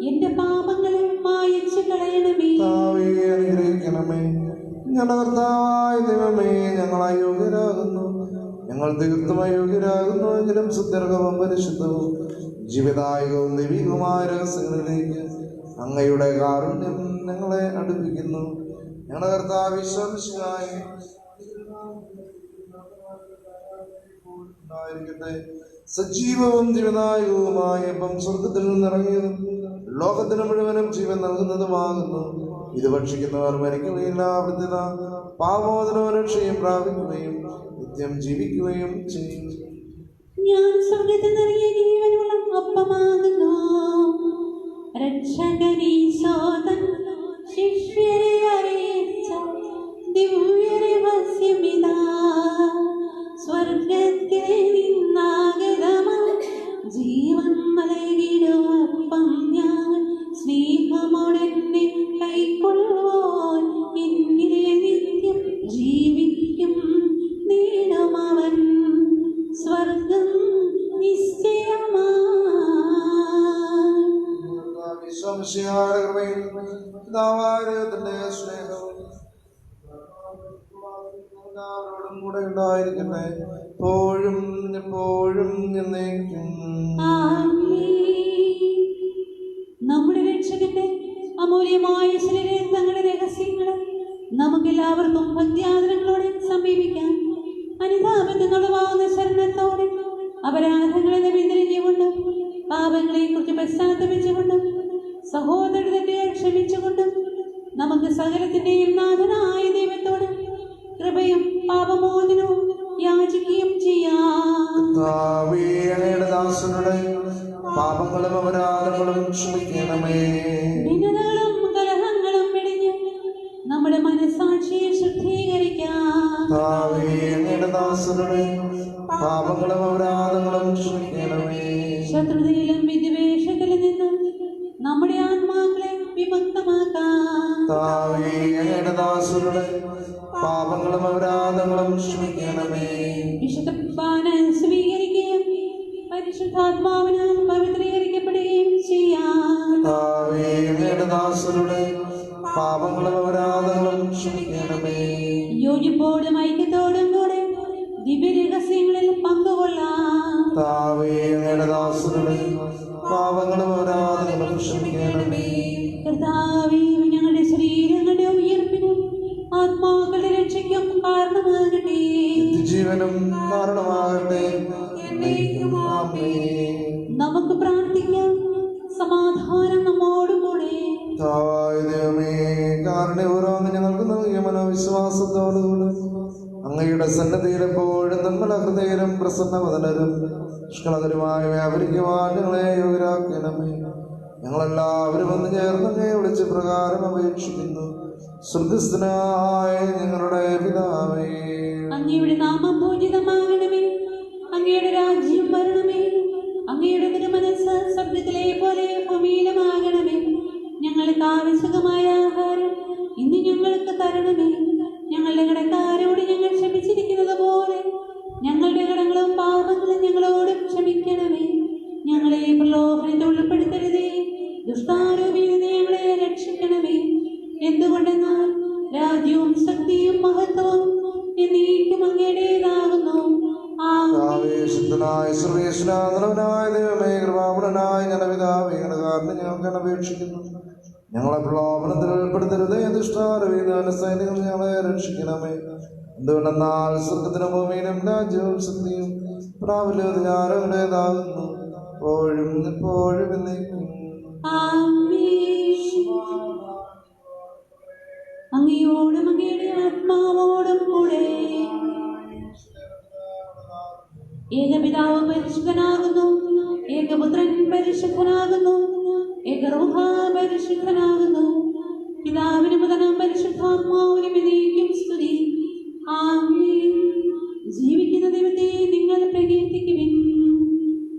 എന്റെ പാപങ്ങളെ മായിച്ചു കളയണമേ. അനുഗ്രഹിക്കണമേ. ഞങ്ങളുടെ കർത്താവായ ദൈവമേ, ഞങ്ങൾ അയോഗ്യരാകുന്നു, ഞങ്ങൾ തീർത്തും അയോഗ്യരാകുന്നു. എങ്കിലും സുദീർഘവും പരിശുദ്ധവും ജീവിതായകവും ദൈവികവുമായ രഹസ്യങ്ങളിലേക്ക് അങ്ങയുടെ കാരുണ്യം ഞങ്ങളെ അടുപ്പിക്കുന്നു. ഞങ്ങളുടെ കർത്താവ് വിശ്വസിച്ചായി സജീവവും ജീവനായകവുമായ ഇപ്പം സ്വർഗത്തിൽ നിന്നിറങ്ങിയതും ലോകത്തിന് മുഴുവനും ജീവൻ നൽകുന്നതുമാകുന്നു. ഇത് ഭക്ഷിക്കുന്നവർ മരിക്കുകയില്ല, വൃദ്ധത പാപമോചനവും രക്ഷയും പ്രാപിക്കുകയും നിത്യം ജീവിക്കുകയും ചെയ്യും. ഞാൻ സ്വർഗത്തിൽ നിറങ്ങിയ ജീവനുള്ള അപ്പമാകുന്നു. രക്ഷകനീശോതൻ ശിഷ്യരെ അറിയിച്ച ദിവ്യരഹസ്യമിതാ. സ്വർഗത്തിൽ നിന്നാഗതമായി ജീവൻ നൽകിടുവപ്പം ഞാൻ സ്നേഹമോടെന്നെ കൈക്കൊള്ളുവാൻ എന്നിലെ നിത്യം ജീവിക്കും നേടുമവൻ സ്വർഗം നിശ്ചയമായി. എല്ലാവരോടും കൂടെ ഉണ്ടായിരിക്കട്ടെ, എപ്പോഴും എപ്പോഴും എന്നേക്കും. നമ്മുടെ രക്ഷകന്റെ അമൂല്യമായ ശരീരങ്ങളുടെ രഹസ്യങ്ങളെ നമുക്കെല്ലാവർക്കും ഭക്തിയാദരങ്ങളോടെ സമീപിക്കാം. അനുതാപങ്ങളുമാകുന്ന ശരണത്തോടെ അപരാധങ്ങളെ പിന്തിരിഞ്ഞുകൊണ്ടും പാപങ്ങളെ കുറിച്ച് പശ്ചാത്തപിച്ചുകൊണ്ടും സഹോദരത്തെ ക്ഷമിച്ചുകൊണ്ടും നമുക്ക് സകലത്തിന്റെയും നാഥനായ ദൈവത്തോട് കൃപയും പാപമോചനവും യാചിക്കുകയും ചെയ്യാം. ദാസനുടെ പാപങ്ങളും അപരാധങ്ങളും ക്ഷമിക്കണമേ. ഭിന്നതകളും കലഹങ്ങളും വെടിഞ്ഞ് നമ്മുടെ മനസ്സാക്ഷിയെ ശുദ്ധീകരിക്കാം. ദാസനുടെ പാപങ്ങളും അപരാധങ്ങളും ക്ഷമിക്കണമേ. ശത്രുതയിലും വിദ്വേഷത്തിലും നിന്നും നമ്മുടെ ആത്മാക്കളെ വിമുക്തമാക്കാം. ദാസനുടെ പാപങ്ങളും അപരാധങ്ങളും ക്ഷമിക്കണമേ. വിശുദ്ധ കുർബാന സ്വീകരിക്കുകയും പരിശുദ്ധാത്മാവിനാൽ പവിത്രീകരിക്കപ്പെടുകയും ചെയ്യാം. ദാസനുടെ പാപങ്ങളും അപരാധങ്ങളും ക്ഷമിക്കണമേ. യോജിപ്പോടും ഐക്യത്തോടും കൂടെ ദിവ്യരഹസ്യങ്ങളിൽ പങ്കുകൊള്ളാം. ദാസനുടെ പാപങ്ങളും അപരാധങ്ങളും ക്ഷമിക്കണമേ. കർത്താവേ, ഞങ്ങളുടെ ശരീരങ്ങളുടെ ഉയർപ്പിനും ആത്മാക്കളുടെ രക്ഷയ്ക്കും കാരണമാകട്ടെ. ജീവനും കാരണമാകട്ടെ. നമുക്ക് പ്രാർത്ഥിക്കാം. സമാധാനം നമ്മോടുകൂടെ. കാരണപൂർവ്വം ഞങ്ങൾക്ക് നൽകിയ മനോവിശ്വാസത്തോടുകൂടെ അങ്ങയുടെ സന്നദ്ധിയിൽ എപ്പോഴും നമ്മുടെ ഹൃദയരും പ്രസന്നവദനരും നിഷ്കളങ്കരുമായി വ്യാപരിക്കുവാൻ ഞങ്ങളെ യോഗ്യരാക്കണമേ. ഞങ്ങളെല്ലാവരും ഒന്ന് ചേർന്ന് അങ്ങയെ വിളിച്ച് പ്രകാരം അപേക്ഷിക്കുന്നു. സ്വർഗ്ഗസ്ഥനായ ഞങ്ങളുടെ പിതാവേ, അങ്ങയുടെ നാമം പൂജിതമാകണമേ. അങ്ങയുടെ രാജ്യം വരണമേ. അങ്ങയുടെ തിരുമനസ്സ് സ്വർഗ്ഗത്തിലെ പോലെ ഭൂമിയിലുമാകണമേ. ഞങ്ങൾക്ക് ആവശ്യകമായ ആഹാരം ഇന്ന് ഞങ്ങൾക്ക് തരണമേ. ഞങ്ങളുടെ കടക്കാരോട് ഞങ്ങൾ ക്ഷമിച്ചിരിക്കുന്നത് പോലെ ഞങ്ങളുടെ കടങ്ങളും പാപങ്ങളും ഞങ്ങളോട് ക്ഷമിക്കണമേ. ഞങ്ങളെ പ്രലോഭനത്തിൽ ഉൾപ്പെടുത്തരുതേ, ദുഷ്ടാരൂപിയിൽ ഞങ്ങളെ രക്ഷിക്കണമേ. എന്തുകൊണ്ടെന്നാൽ രാജ്യവും ശക്തിയും മഹത്വവും എന്നേക്കും അങ്ങയുടേതാകുന്നു. ആമേൻ. സർവേശ്വരനായ സർവേശ്വരനായ ദൈവമേ, കൃപാപൂർണനായ ഞങ്ങളുടെ കാരണം ഞങ്ങൾക്ക് അപേക്ഷിക്കുന്നു. ഞങ്ങളെ പ്രലോഭനത്തിൽ ഉൾപ്പെടുത്തരുത്. ദുഷ്ടാരവീന ഞങ്ങളെ രക്ഷിക്കണമേ. എന്തുകൊണ്ടെന്നാൽ സ്വർഗത്തിനും ഭൂമിയിലും രാജ്യവും ശക്തിയും പ്രാബല്യവും ഞാനവരുടേതാകുന്നു, എപ്പോഴും എപ്പോഴും എന്നേക്കും. അങ്ങയോടും അങ്ങയുടെ ആത്മാവോടും കൂടെ ഏകപിതാവ് പരിശുദ്ധനാകുന്നു, ഏകപുത്രൻ പരിശുദ്ധനാകുന്നു, ഏകരൂഹ പരിശുദ്ധനാകുന്നു. പിതാവിനും പുത്രനും പരിശുദ്ധാത്മാവിനും എന്നേക്കും സ്തുതി. ആമേൻ. ജീവിക്കുന്ന ദൈവത്തെ നിങ്ങൾ പ്രകീർത്തിക്കുവിൻ.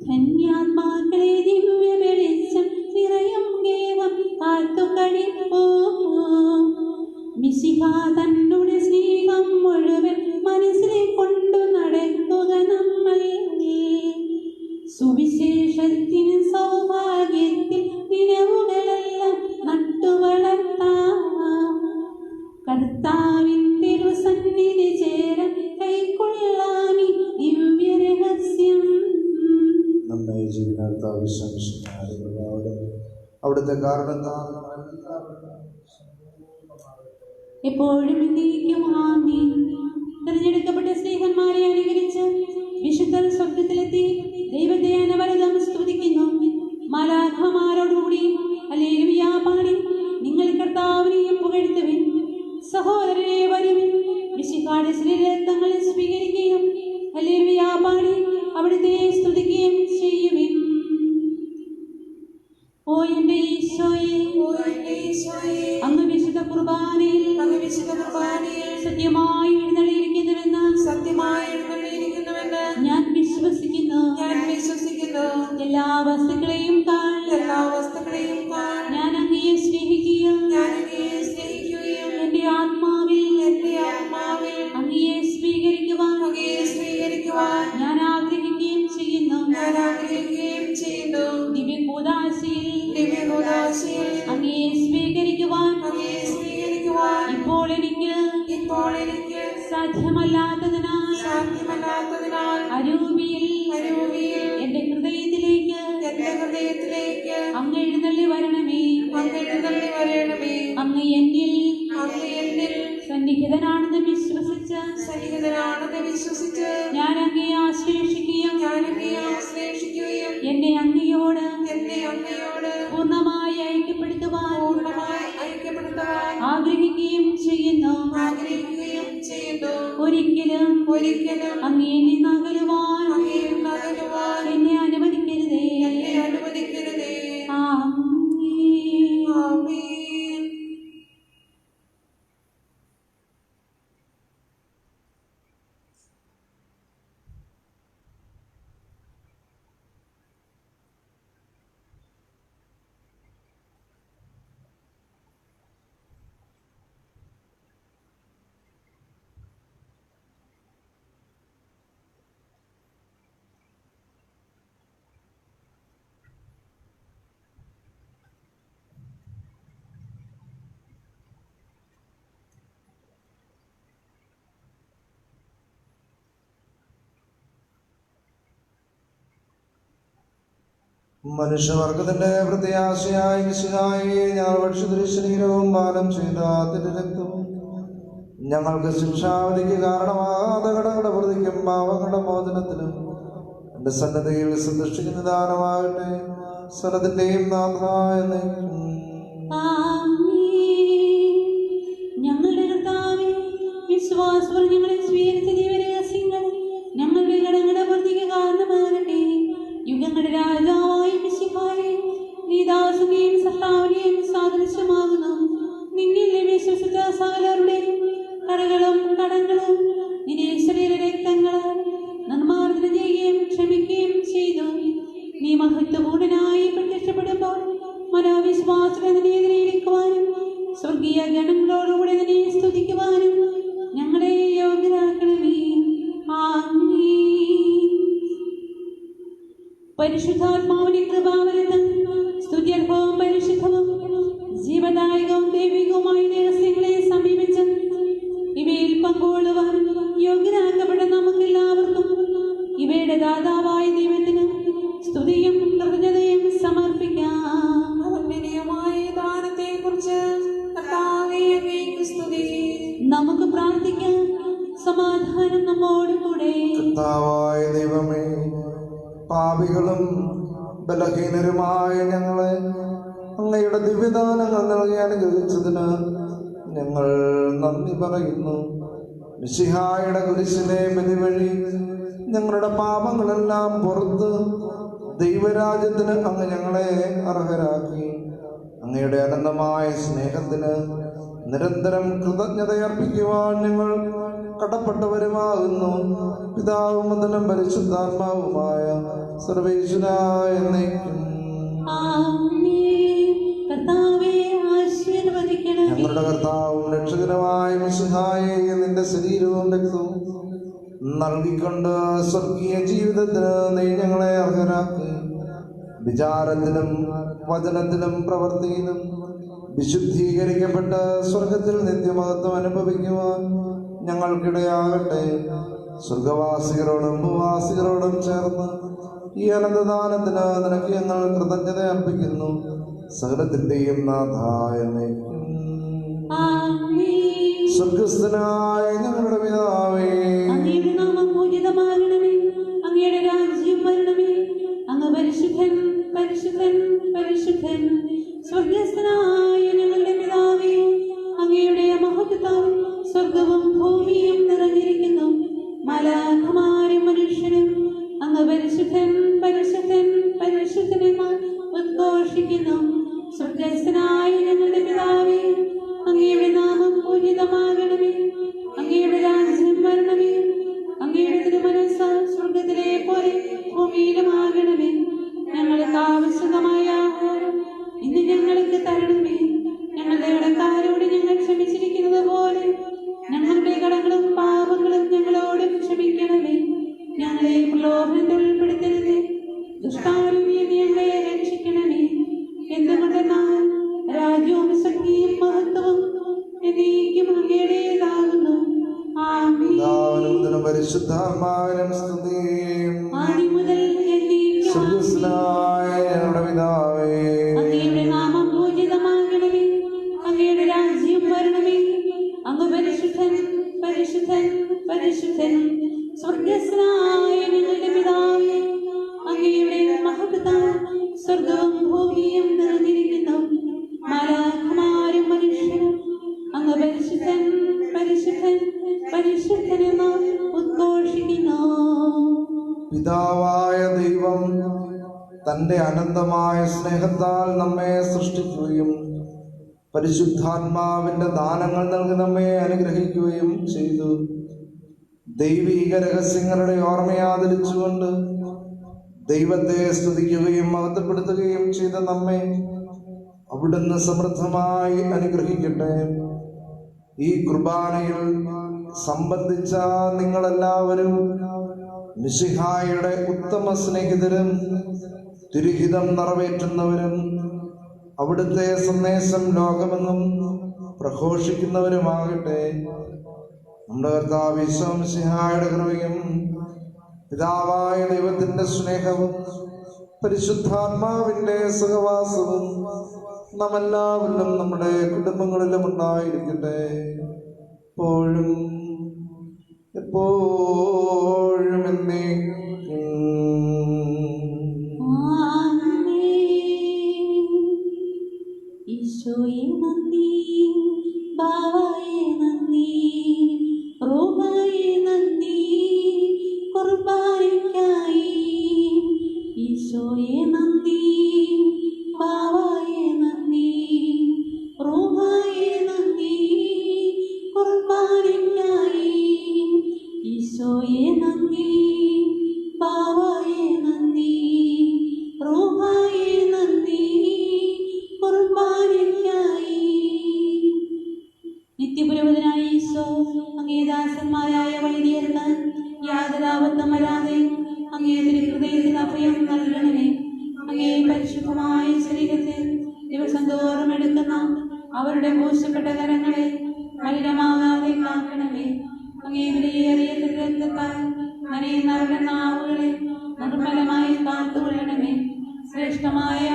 ധന്യാത്മാക്കളെ ദിവ്യ വെളിച്ചം നിറയും ഗേഹം കാത്തുകഴിപ്പോ. മിശിഹ തന്നുടെ സ്നേഹം മുഴുവൻ മനസ്സിലെ കൊണ്ടു നടക്കുക നമ്മൾ. സുവിശേഷത്തിന് സൗഭാഗ്യത്തിൽ നിലവുകളെല്ലാം നട്ടുവളർത്താം. കർത്താവിൻ തിരുസന്നിധി ചേരാൻ കൈക്കൊള്ളാമി ദിവ്യരഹസ്യം. നമ്മെ ജീവിതത്തെ അവിടുത്തെ കാരണത്താൽ എപ്പോഴും എന്നേക്കും ആമേൻ. തിരഞ്ഞെടുക്കപ്പെട്ട സ്നേഹന്മാരെ അനുകരിച്ച് വിശുദ്ധ സ്വർഗത്തിലെത്തി ദൈവത്തെ അനവരതം സ്തുതിക്കുന്നു. മാലാഖമാരോടുകൂടി ഹല്ലേലൂയ പാടി നിങ്ങൾ കർത്താവിനെ പുകഴ്ത്തുവിൻ. സഹോദരരെ വരുവിൻ, മിശിഹായുടെ ശരീരരക്തങ്ങളെ സ്വീകരിക്കുകയും ഹല്ലേലൂയ പാടി അവിടുത്തെ സ്തുതിക്കുകയും ചെയ്യുവിൻ. ഓ എന്റെ ഈശോയെ, അങ്ങ് വിശുദ്ധ കുർബാനയിൽ സത്യമായി എഴുന്നള്ളിയിരിക്കുന്നുവെന്ന് ഞാൻ വിശ്വസിക്കുന്നു. എല്ലാ വസ്തുക്കളെയും ഞാൻ അങ്ങയെ സ്നേഹിക്കുകയും എന്റെ ആത്മാവിൽ അങ്ങയെ സ്വീകരിക്കുവാൻ ഞാൻ ആഗ്രഹിക്കുകയും ചെയ്യുന്നു. ദിവ്യകൂദാശയിൽ അങ്ങയെ സ്വീകരിക്കുവാൻ ഇപ്പോൾ എനിക്ക് സാധ്യമല്ലാത്തതിനാൽ അരൂപിയിൽ എന്റെ ഹൃദയത്തിലേക്ക് അങ്ങ് എഴുന്നള്ളി വരണമേ. അങ്ങ് എന്നിൽ സന്നിഹിതനാണെന്ന് വിശ്വസിച്ച് ഞാൻ അങ്ങയെ ആശ്ലേഷിക്കുകയും എന്നെ അങ്ങയോട് പൂർണ്ണമായി ഐക്യപ്പെടുത്തുവാൻ ആഗ്രഹിക്കുകയും ചെയ്യുന്നു. ഒരിക്കലും അങ്ങേ നിന്ന് അകലുവാൻ എന്നെ അനുവദിക്കരുതേ. ആമേൻ. മനുഷ്യവർഗത്തിന്റെ പ്രത്യാശയായ മിശിഹായെ ഞങ്ങൾ ഭക്ഷിച്ച ശരീരവും പാനം ചെയ്ത അതിന്റെ രക്തവും ഞങ്ങൾക്ക് ശിക്ഷാവധിക്ക് കാരണമാകാതെ കടങ്ങളുടെ പ്രതിക്കും പാവങ്ങളുടെ മോചനത്തിനും എന്റെ സന്നദ്ധയിൽ സന്ദർശിക്കുന്ന ദാനമാകട്ടെ. സ്ഥലത്തിന്റെയും നാഥായ ഞങ്ങളുടെ കർത്താവേ, വിശ്വാസത്തിൽ ഞങ്ങളെ സ്വീകരിച്ച ദൈവരഹസ്യങ്ങൾ ഞങ്ങളുടെ കടങ്ങളുടെ പ്രതിക്ക് കാരണമാകട്ടെ. യുഗങ്ങളുടെ രാജാവായ മിശിഹായെ, നീ ദാസനെയും സത്താവിനെയും സാദൃശ്യമാകുന്നു. നിന്നിൽ വിശ്വസിച്ച സകലരുടെയും കറകളും കടങ്ങളും നിന്റെ ശരീരരക്തങ്ങളാൽ നിർമ്മാർജ്ജനം ചെയ്യുകയും ക്ഷമിക്കുകയും ചെയ്തു. നീ മഹത്വപൂർണനായി പ്രത്യക്ഷപ്പെടുമ്പോൾ മനോവിശ്വാസത്തെ എതിരേൽക്കുവാനും സ്വർഗീയ ഗണങ്ങളോടുകൂടെ നിന്നെ സ്തുതിക്കുവാനും ഞങ്ങളെ യോഗ്യരാക്കണമേ. ആമേൻ. പരിശുദ്ധാത്മാവിന്റെ കൃപാവരത്തിൽ സ്തുത്യർഹവും പരിശുദ്ധവും ജീവദായകവും ദൈവികവുമായ രഹസ്യങ്ങളെ സമീപിച്ച് ഇവയിൽ പങ്കുകൊള്ളുവാൻ യോഗ്യരാക്കപ്പെട്ട നമുക്കെല്ലാവർക്കും ഇവയുടെ ദാതാവായ നമ്മോടുകൂടെ. കർത്താവായ ദൈവമേ, പാപികളും ബലഹീനരുമായ ഞങ്ങളെ അങ്ങയുടെ ദിവ്യദാനങ്ങൾ നൽകി അനുഗ്രഹിച്ചതിന് ഞങ്ങൾ നന്ദി പറയുന്നു. മിശിഹായുടെ കുരിശിലെ ബലി വഴി ഞങ്ങളുടെ പാപങ്ങളെല്ലാം പുറത്ത് ദൈവരാജ്യത്തിന് അങ്ങ് ഞങ്ങളെ അർഹരാക്കി. അങ്ങയുടെ അനന്തമായ സ്നേഹത്തിന് നിരന്തരം കൃതജ്ഞതയർപ്പിക്കുവാൻ ഞങ്ങൾ കടപ്പെട്ടവരുമാകുന്നു. പിതാവും മുതലും പരിശുദ്ധാത്മാവുമായ സർവേശ്വരായ എന്നേക്കും. ഞങ്ങളുടെ കർത്താവും രക്ഷകനുമായ മിശിഹായെ നിന്റെ ശരീരവും രക്തവും നൽകിക്കൊണ്ട് സ്വർഗീയ ജീവിതത്തിന് നീ ഞങ്ങളെ അർഹരാക്കി. വിചാരത്തിലും വചനത്തിലും പ്രവൃത്തിയിലും വിശുദ്ധീകരിക്കപ്പെട്ട് സ്വർഗത്തിൽ നിത്യമഹത്വം അനുഭവിക്കുവാൻ ഞങ്ങൾക്കിടയാകട്ടെ. സ്വർഗവാസികളോടും ഭൂവാസികളോടും ചേർന്ന് ഈ അനന്തദാനത്തിന് നിനക്ക് ഞങ്ങൾ കൃതജ്ഞത അർപ്പിക്കുന്നു. സകലത്തിന്റെയും നാഥായ സ്വർഗസ്ഥനായ ഞങ്ങളുടെ പിതാവേ, അങ്ങയുടെ നാമം പൂജിതമാകണമേ. അങ്ങയുടെ രാജ്യം വരണമേ. അങ്ങ് പരിശുദ്ധൻ പരിശുദ്ധൻ പരിശുദ്ധൻ. സ്വർഗസ്ഥനായ ഞങ്ങളുടെ പിതാവേ, അങ്ങയുടെ മഹത്വത്താൽ സ്വർഗവും ഭൂമിയും നിറഞ്ഞിരിക്കുന്നു. മാലാഖമാരും മനുഷ്യരും അങ്ങ് പരിശുദ്ധൻ പരിശുദ്ധൻ പരിശുദ്ധനെന്ന് ഉദ്ഘോഷിക്കുന്നു. സ്വർഗസ്ഥനായ ഞങ്ങളുടെ പിതാവേ, അങ്ങയുടെ നാമം പൂജിതമാകണമേ. അങ്ങയുടെ രാജ്യം വരണമേ. അങ്ങയുടെ തിരുമനസ്സ് സ്വർഗത്തിലെ പോലെ ഭൂമിയിലുമാകണമേ. ഞങ്ങൾക്ക് ആവശ്യമായ ആഹാരം ഇന്ന് ഞങ്ങൾക്ക് തരണമേ. ഞങ്ങളുടെ കടക്കാരോട് ഞങ്ങൾ ക്ഷമിച്ചിരിക്കുന്നത് പോലെ ഞങ്ങളുടെ കടങ്ങളും പാപങ്ങളും ഞങ്ങളോട് ക്ഷമിക്കണമേ. ഞങ്ങളെ പ്രലോഭനത്തിൽ ഉൾപ്പെടുത്തരുതേ, ദുഷ്ടാരൂപിയിൽ ഞങ്ങളെ രക്ഷിക്കണമേ. എന്തുകൊണ്ടെന്നാൽ രാജ്യവും ശക്തിയും മഹത്വവും എന്നേക്കും അങ്ങയുടേതാകുന്നു. ആമേൻ. പരിശുദ്ധാത്മാവിനും സ്തുതിയും. ആദി മുതൽ എന്നേക്കും സ്വർഗസ്ഥനായ ഞങ്ങളുടെ പിതാവേ, അങ്ങയുടെ നാമം പൂജിതമാകണമേ. അങ്ങയുടെ രാജ്യം വരണമേ. അങ്ങ് പരിശുദ്ധൻ പരിശുദ്ധൻ പരിശുദ്ധൻ. സ്വർഗസ്ഥനായ ഞങ്ങളുടെ പിതാവേ, അങ്ങയുടെ മഹത്വത്താൽ സ്വർഗവും ഭൂമിയും നിറഞ്ഞിരിക്കുന്നു. മാലാഖമാരും മനുഷ്യരും അങ്ങ് പരിശുദ്ധൻ പരിശുദ്ധൻ പരിശുദ്ധനെന്ന് ഉദ്ഘോഷിക്കുന്നു. പിതാവായ ദൈവം തന്റെ അനന്തമായ സ്നേഹത്താൽ നമ്മെ സൃഷ്ടിക്കുകയും പരിശുദ്ധാത്മാവിന്റെ ദാനങ്ങൾ നൽകി നമ്മെ അനുഗ്രഹിക്കുകയും ചെയ്തു. ദൈവീക രഹസ്യങ്ങളുടെ ഓർമ്മയാദരിച്ചുകൊണ്ട് ദൈവത്തെ സ്തുതിക്കുകയും മഹത്വപ്പെടുത്തുകയും ചെയ്ത നമ്മെ അവിടുന്ന് സമൃദ്ധമായി അനുഗ്രഹിക്കട്ടെ. ഈ കുർബാനയിൽ സംബന്ധിച്ച നിങ്ങളെല്ലാവരും മിശിഹായുടെ ഉത്തമ സ്നേഹിതരും തിരുഹിതം നിറവേറ്റുന്നവരും അവിടുത്തെ സന്ദേശം ലോകമെങ്ങും പ്രഘോഷിക്കുന്നവരുമാകട്ടെ. നമ്മുടെ കർത്താവ് ഈശോ മിശിഹായുടെ കൃപയും പിതാവായ ദൈവത്തിന്റെ സ്നേഹവും പരിശുദ്ധാത്മാവിന്റെ സഹവാസവും നമ്മെല്ലാവരിലും നമ്മുടെ കുടുംബങ്ങളിലും ഉണ്ടായിരിക്കട്ടെ. എപ്പോഴും എപ്പോഴും എന്നേക്കും. ഈശോയെ നന്ദി, ബാവായെ നന്ദി, റൂഹായെ നന്ദി, കുർബാനയ്ക്കായി. ഈശോയെ നന്ദി, ബാവായെ നന്ദി, റൂഹായെ നന്ദി, കുർബാനയ്ക്കായി. ഈശോയെ നന്ദി, ബാവായെ നന്ദി, റൂഹായെ നന്ദി, കുർബാനയ്ക്കായി. നിത്യപുരോഹിതനായ ഈശോ അങ്ങേ ദാസന്മാരായ വൈദികർക്ക് യാതൊരാപത്തും വരാതെ അങ്ങേ തിരുഹൃദയത്തിന് അഭയം നൽകണമേ. അങ്ങേ പരിശുദ്ധമായ ശരീരത്തെ ദിവസം തോറും എടുക്കുന്ന അവരുടെ പൂശപ്പെട്ട കരങ്ങളെ മലിനമാകാതെ കാക്കണമേ. അങ്ങേ വിലയേറിയ തിരുരക്തത്താൽ നനയുന്നവരുടെ നാവുകളെ നിർമ്മലമായി കാത്തുകൊള്ളണമേ. ശ്രേഷ്ഠമായ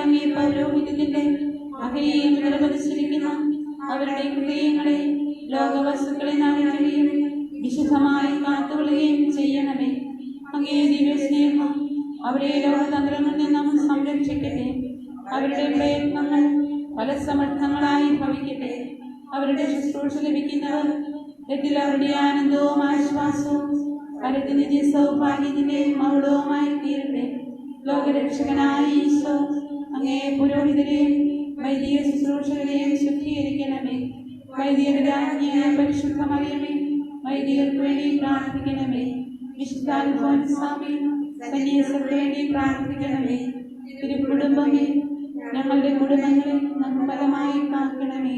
അവരെ ലോകതന്ത്രങ്ങളിൽ നിന്നും സംരക്ഷിക്കട്ടെ. അവരുടെ പ്രയത്നങ്ങൾ ഫലസമർത്ഥങ്ങളായി ഭവിക്കട്ടെ. അവരുടെ ശുശ്രൂഷ ലഭിക്കുന്നവർ എത്തിൽ അവരുടെ ആനന്ദവും ആശ്വാസവും ഫലത്തിന് നിത്യ സൗഭാഗ്യത്തിന്റെ മൗഢവുമായി തീരട്ടെ. ലോകരക്ഷകനായ ഈശോ, അങ്ങേ പുരോഹിതരെയും വൈദിക ശുശ്രൂഷകരെയും ശുദ്ധീകരിക്കണമേ. വൈദികരുടെ രാജ്ഞിയായ പരിശുദ്ധ മറിയമേ, വൈദികർക്ക് വേണ്ടി പ്രാർത്ഥിക്കണമേ. വിശുദ്ധ അൽഫോൻസാമേ, സന്യാസികൾക്ക് വേണ്ടി പ്രാർത്ഥിക്കണമേ. തിരുക്കുടുംബമേ, ഞങ്ങളുടെ കുടുംബങ്ങളെ നിർമ്മലമായി കാക്കണമേ.